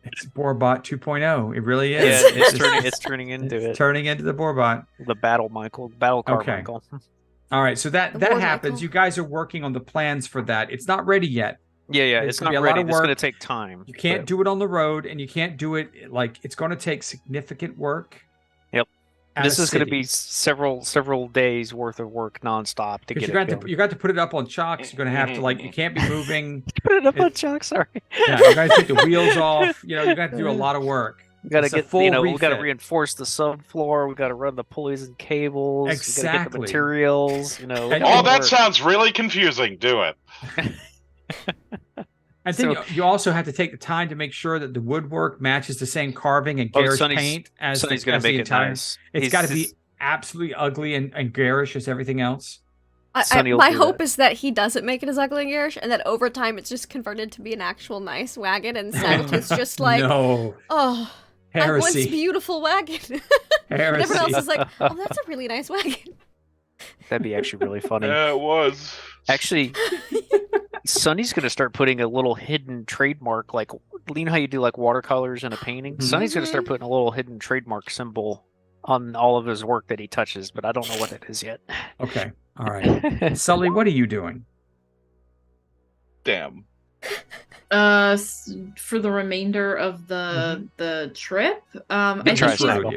[SPEAKER 5] It's Borbot 2.0. It really is.
[SPEAKER 2] Yeah, it's turning into it.
[SPEAKER 5] Turning into the Borbot.
[SPEAKER 2] The battle Carmichael.
[SPEAKER 5] All right, so that happens. Michael. You guys are working on the plans for that. It's not ready yet.
[SPEAKER 2] Yeah, it's not ready. It's going to take time.
[SPEAKER 5] You can't do it on the road, and you can't do it it's going to take significant work.
[SPEAKER 2] Yep.
[SPEAKER 5] at
[SPEAKER 2] This
[SPEAKER 5] a
[SPEAKER 2] is going to
[SPEAKER 5] city.
[SPEAKER 2] be several days worth of work nonstop to
[SPEAKER 5] Because
[SPEAKER 2] get
[SPEAKER 5] you
[SPEAKER 2] it
[SPEAKER 5] got
[SPEAKER 2] going.
[SPEAKER 5] to you got to put it up on chocks. You're going to have to you can't be moving.
[SPEAKER 2] Put it up on
[SPEAKER 5] It-
[SPEAKER 2] chalk. Sorry.
[SPEAKER 5] Yeah, you got to take the wheels off. You got to do a lot of work.
[SPEAKER 2] We got to
[SPEAKER 5] It's a
[SPEAKER 2] get
[SPEAKER 5] full
[SPEAKER 2] we got to
[SPEAKER 5] refit.
[SPEAKER 2] reinforce the subfloor. We got to run the pulleys and cables. We got to get the
[SPEAKER 5] Exactly.
[SPEAKER 2] materials. We
[SPEAKER 5] And-
[SPEAKER 2] got
[SPEAKER 3] Oh,
[SPEAKER 2] to
[SPEAKER 3] that
[SPEAKER 2] work.
[SPEAKER 3] sounds really confusing. Do it.
[SPEAKER 5] And then
[SPEAKER 2] So-
[SPEAKER 5] you also have to take the time to make sure that the woodwork matches the same carving and
[SPEAKER 2] Oh,
[SPEAKER 5] garish
[SPEAKER 2] Sonny's-
[SPEAKER 5] paint as
[SPEAKER 2] Sonny's
[SPEAKER 5] the,
[SPEAKER 2] going
[SPEAKER 5] as
[SPEAKER 2] to
[SPEAKER 5] the
[SPEAKER 2] make it
[SPEAKER 5] entire.
[SPEAKER 2] nice.
[SPEAKER 5] It's got to be absolutely ugly and garish as everything else.
[SPEAKER 2] Sonny will
[SPEAKER 1] my
[SPEAKER 2] do
[SPEAKER 1] hope
[SPEAKER 2] that.
[SPEAKER 1] is that he doesn't make it as ugly and garish, and that over time it's just converted to be an actual nice wagon, and Snaggletooth's just like,
[SPEAKER 5] no
[SPEAKER 1] oh, I once
[SPEAKER 5] heresy.
[SPEAKER 1] beautiful wagon. And
[SPEAKER 5] Heresy.
[SPEAKER 1] everyone else is like, oh, that's a really nice wagon.
[SPEAKER 2] That'd be actually really funny.
[SPEAKER 3] Yeah, it was.
[SPEAKER 2] Actually, Sonny's going to start putting a little hidden trademark, like you know how you do like watercolors in a painting.
[SPEAKER 5] Mhm.
[SPEAKER 2] Sonny's going to start putting a little hidden trademark symbol on all of his work that he touches, but I don't know what it is yet.
[SPEAKER 5] Okay. All right. Sully, what are you doing?
[SPEAKER 3] Damn.
[SPEAKER 4] For the remainder of the trip, I
[SPEAKER 2] Good
[SPEAKER 4] think
[SPEAKER 2] try,
[SPEAKER 4] she's,
[SPEAKER 2] Snaggle.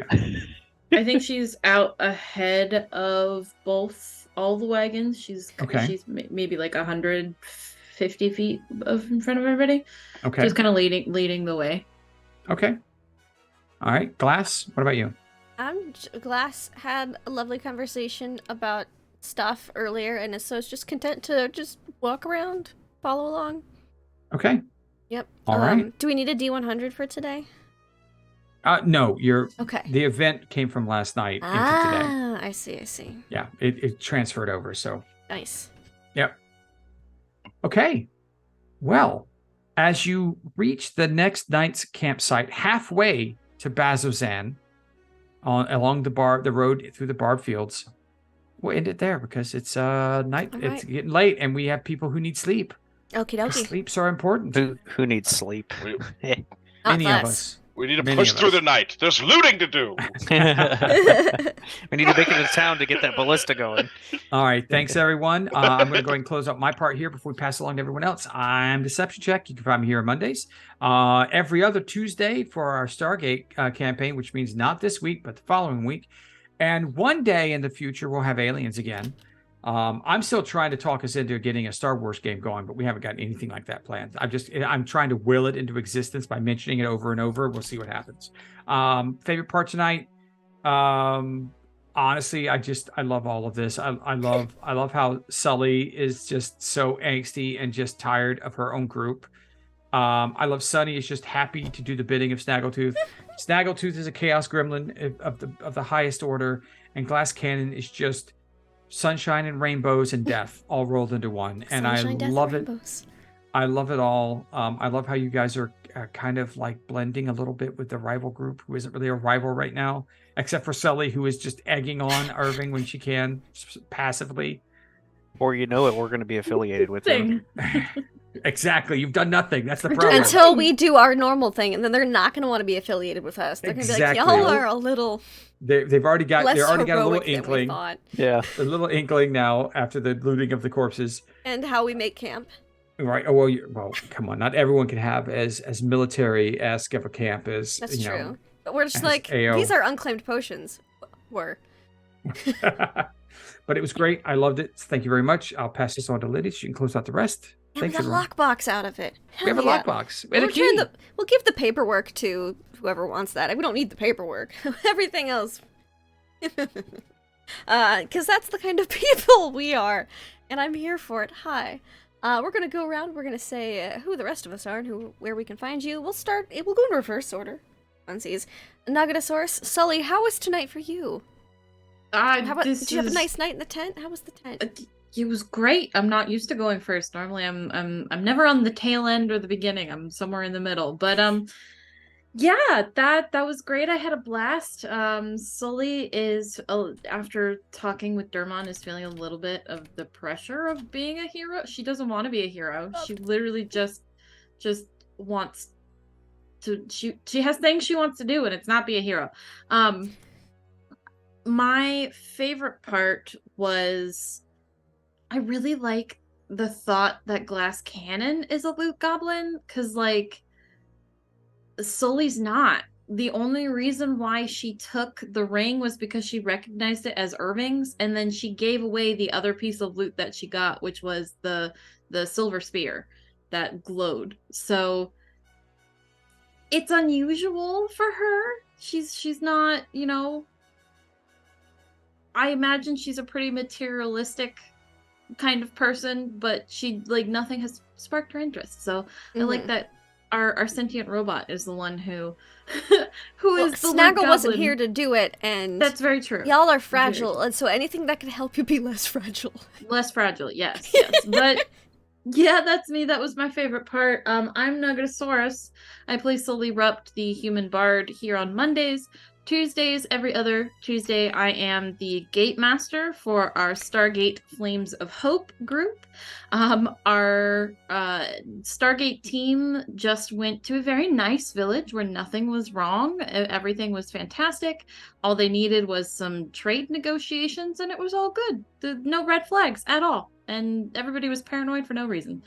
[SPEAKER 4] I think she's out ahead of all the wagons. She's
[SPEAKER 5] Okay.
[SPEAKER 4] maybe like 150 feet in front of everybody.
[SPEAKER 5] Okay.
[SPEAKER 4] Just kind of leading the way.
[SPEAKER 5] Okay. All right. Glass, what about you?
[SPEAKER 1] Glass had a lovely conversation about stuff earlier, and so it's just content to just walk around, follow along.
[SPEAKER 5] Okay.
[SPEAKER 1] Yep.
[SPEAKER 5] All right.
[SPEAKER 1] Do we need a D100 for today?
[SPEAKER 5] No,
[SPEAKER 1] Okay.
[SPEAKER 5] the event came from last night into today.
[SPEAKER 1] Ah, I see.
[SPEAKER 5] Yeah, it transferred over. So,
[SPEAKER 1] Nice.
[SPEAKER 5] yep. Okay. Well, as you reach the next night's campsite, halfway to Bazzoxan, along the road through the barb fields, we'll end it there because it's night.
[SPEAKER 1] All
[SPEAKER 5] It's
[SPEAKER 1] right.
[SPEAKER 5] getting late, and we have people who need sleep.
[SPEAKER 1] Okie
[SPEAKER 5] 'Cause
[SPEAKER 1] dokie.
[SPEAKER 5] Sleeps are important.
[SPEAKER 2] Who needs sleep?
[SPEAKER 3] We,
[SPEAKER 1] Not
[SPEAKER 5] Many of
[SPEAKER 1] us.
[SPEAKER 5] us.
[SPEAKER 3] we need to
[SPEAKER 5] Many
[SPEAKER 3] push
[SPEAKER 5] of
[SPEAKER 3] through
[SPEAKER 5] us.
[SPEAKER 3] the night. There's looting to do.
[SPEAKER 2] We need to make it to town to get that ballista going.
[SPEAKER 5] All right. Thanks, everyone. I'm going to go ahead and close out my part here before we pass along to everyone else. I'm Deception Check. You can find me here on Mondays. Every other Tuesday for our Stargate campaign, which means not this week, but the following week. And one day in the future, we'll have aliens again. I'm still trying to talk us into getting a Star Wars game going, but we haven't got anything like that planned. I'm trying to will it into existence by mentioning it over and over. We'll see what happens. Favorite part tonight? Honestly, I love all of this. I love how Sully is just so angsty and just tired of her own group. I love Sunny is just happy to do the bidding of Snaggletooth. Snaggletooth is a chaos gremlin of the highest order, and Glass Cannon is just sunshine and rainbows and death all rolled into one. And
[SPEAKER 1] Sunshine, death,
[SPEAKER 5] I love
[SPEAKER 1] and
[SPEAKER 5] it.
[SPEAKER 1] rainbows.
[SPEAKER 5] I love it all. I love how you guys are kind of like blending a little bit with the rival group, who isn't really a rival right now, except for Sully, who is just egging on Irving when she can, passively.
[SPEAKER 2] Or you know it, we're going to be affiliated with him.
[SPEAKER 5] Exactly. You've done nothing. That's the problem.
[SPEAKER 1] Until we do our normal thing, and then they're not going to want to be affiliated with us. They're going to be like,
[SPEAKER 5] Exactly.
[SPEAKER 1] y'all are a little
[SPEAKER 5] They've already got
[SPEAKER 1] less
[SPEAKER 5] a little
[SPEAKER 1] heroic than we
[SPEAKER 5] inkling.
[SPEAKER 1] thought.
[SPEAKER 2] Yeah.
[SPEAKER 5] A little inkling now after the looting of the corpses.
[SPEAKER 1] And how we make camp.
[SPEAKER 5] Right. Oh, well, come on. Not everyone can have as military-esque of a camp as
[SPEAKER 1] That's
[SPEAKER 5] you
[SPEAKER 1] true.
[SPEAKER 5] know.
[SPEAKER 1] But we're just
[SPEAKER 5] as
[SPEAKER 1] like,
[SPEAKER 5] AO.
[SPEAKER 1] these are unclaimed potions. Were.
[SPEAKER 5] But it was great. I loved it. Thank you very much. I'll pass this on to Liddy. She can close out the rest.
[SPEAKER 1] And we
[SPEAKER 5] Thanks,
[SPEAKER 1] got a
[SPEAKER 5] everyone.
[SPEAKER 1] lockbox out of it.
[SPEAKER 5] We have a
[SPEAKER 1] Hell yeah.
[SPEAKER 5] lockbox. We have a
[SPEAKER 1] We'll return
[SPEAKER 5] key.
[SPEAKER 1] we'll give the paperwork to whoever wants that. We don't need the paperwork. Everything else. Because that's the kind of people we are. And I'm here for it. Hi. We're going to go around. We're going to say who the rest of us are and where we can find you. We'll go in reverse order. Funsies. Nugatosaurus. Sully, how was tonight for you? Did you have a nice night in the tent? How was the tent?
[SPEAKER 4] It was great. I'm not used to going first. Normally, I'm never on the tail end or the beginning. I'm somewhere in the middle. But yeah, that was great. I had a blast. Sully is after talking with Dermon is feeling a little bit of the pressure of being a hero. She doesn't want to be a hero. She literally just wants to. She has things she wants to do, and it's not be a hero. My favorite part was. I really like the thought that Glass Cannon is a loot goblin, because, like, Sully's not. the only reason why she took the ring was because she recognized it as Irving's, and then she gave away the other piece of loot that she got, which was the silver spear that glowed. So it's unusual for her. She's not, you know, I imagine she's a pretty materialistic kind of person, but she, like, nothing has sparked her interest. So I like that our sentient robot is the one who is the
[SPEAKER 1] Snaggle
[SPEAKER 4] Lord
[SPEAKER 1] wasn't
[SPEAKER 4] Goblin.
[SPEAKER 1] here to do it, and
[SPEAKER 4] That's very true.
[SPEAKER 1] y'all are fragile, and so anything that could help you be less fragile.
[SPEAKER 4] Less fragile, yes. But yeah, that's me. That was my favorite part. I'm Nugatosaurus. I play Sully Rupt, the human bard, here on Mondays. Tuesdays, every other Tuesday, I am the Gate Master for our Stargate Flames of Hope group. Our Stargate team just went to a very nice village where nothing was wrong. Everything was fantastic. All they needed was some trade negotiations, and it was all good. No red flags at all. And everybody was paranoid for no reason.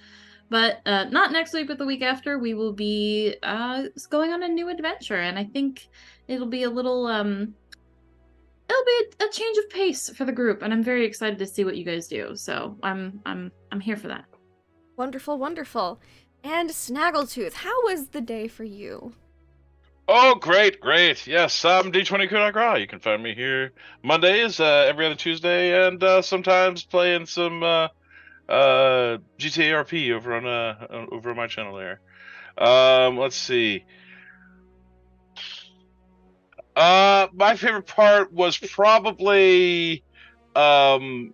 [SPEAKER 4] But not next week, but the week after, we will be going on a new adventure, and I think it'll be a little it'll be a change of pace for the group, and I'm very excited to see what you guys do. So I'm here for that.
[SPEAKER 1] Wonderful, wonderful. And Snaggletooth, how was the day for you?
[SPEAKER 3] Oh, great. Yes, I'm D20 Kunagra. You can find me here Mondays, every other Tuesday, and sometimes playing some GTA RP over on my channel there. Let's see. My favorite part was probably when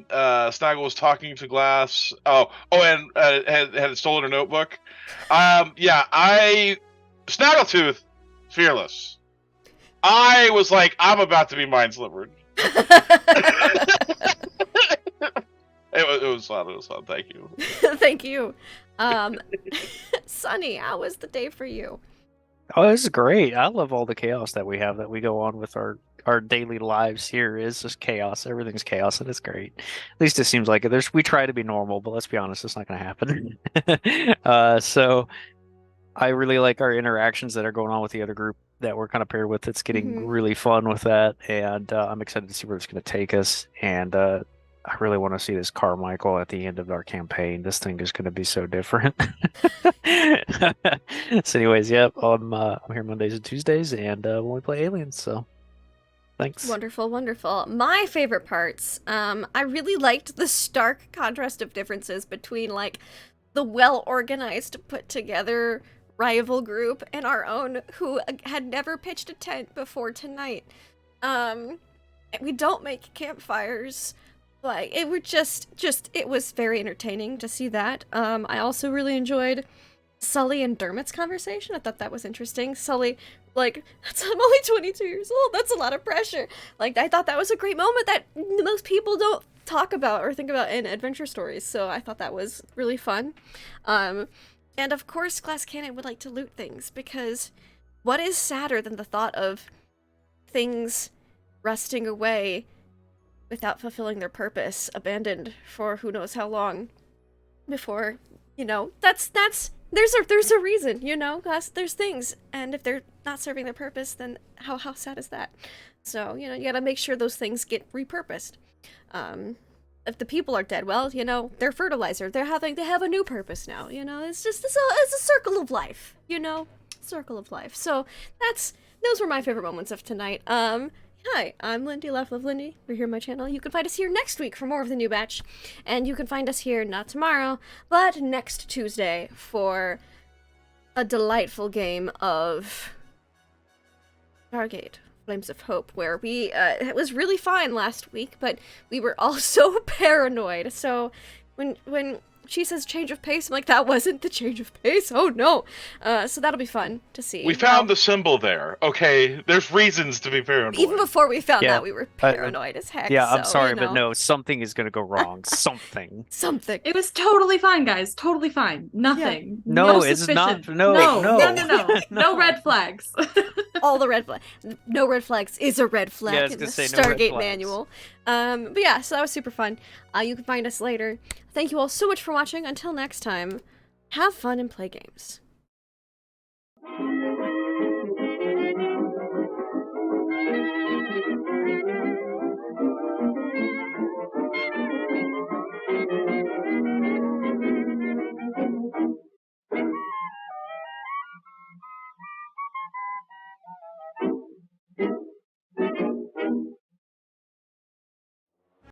[SPEAKER 3] Snaggle was talking to Glass. And had stolen her notebook. Snaggletooth, fearless. I was like, I'm about to be mind slivered. It was fun. Thank you.
[SPEAKER 1] Thank you. Sunny, how was the day for you?
[SPEAKER 2] Oh, this is great. I love all the chaos that we have that we go on with our daily lives here. Is just chaos. Everything's chaos, and it's great. At least it seems like it. We try to be normal, but let's be honest, it's not going to happen. So I really like our interactions that are going on with the other group that we're kind of paired with. It's getting really fun with that, and I'm excited to see where it's going to take us. And I really want to see this Carmichael at the end of our campaign. This thing is going to be so different. So anyways, I'm here Mondays and Tuesdays, and when we play Aliens, so thanks.
[SPEAKER 1] Wonderful, wonderful. My favorite parts, I really liked the stark contrast of differences between, like, the well-organized, put-together rival group and our own, who had never pitched a tent before tonight. We don't make campfires. Like, it would it was very entertaining to see that. I also really enjoyed Sully and Dermot's conversation. I thought that was interesting. Sully, like, I'm only 22 years old. That's a lot of pressure. Like, I thought that was a great moment that most people don't talk about or think about in adventure stories. So I thought that was really fun. And of course, Glass Cannon would like to loot things, because what is sadder than the thought of things rusting away without fulfilling their purpose, abandoned for who knows how long before, you know, there's a reason, you know, there's things, and if they're not serving their purpose, then how sad is that? So, you know, you gotta make sure those things get repurposed. If the people are dead, well, you know, they're fertilizer. They have a new purpose now, you know. It's just it's a circle of life, you know, circle of life. So those were my favorite moments of tonight. Hi, I'm Lindy, Laugh Love Lindy. We're here on my channel. You can find us here next week for more of the new batch. And you can find us here not tomorrow, but next Tuesday for a delightful game of Stargate Flames of Hope, where we, it was really fine last week, but we were all so paranoid. So when she says change of pace, I'm like, that wasn't the change of pace. Oh no. So that'll be fun to see.
[SPEAKER 3] We found the symbol there. Okay, there's reasons to be paranoid.
[SPEAKER 1] Even before we found that, we were paranoid as heck.
[SPEAKER 2] Yeah, I'm
[SPEAKER 1] so,
[SPEAKER 2] sorry,
[SPEAKER 1] you know.
[SPEAKER 2] but no, something is going to go wrong. Something.
[SPEAKER 4] It was totally fine, guys. Totally fine. Nothing.
[SPEAKER 2] Yeah. No, it's not. No.
[SPEAKER 4] No red flags.
[SPEAKER 1] All the red flags. No red flags is a red flag in the Stargate manual. But yeah, so that was super fun. You can find us later. Thank you all so much for watching. Until next time, have fun and play games.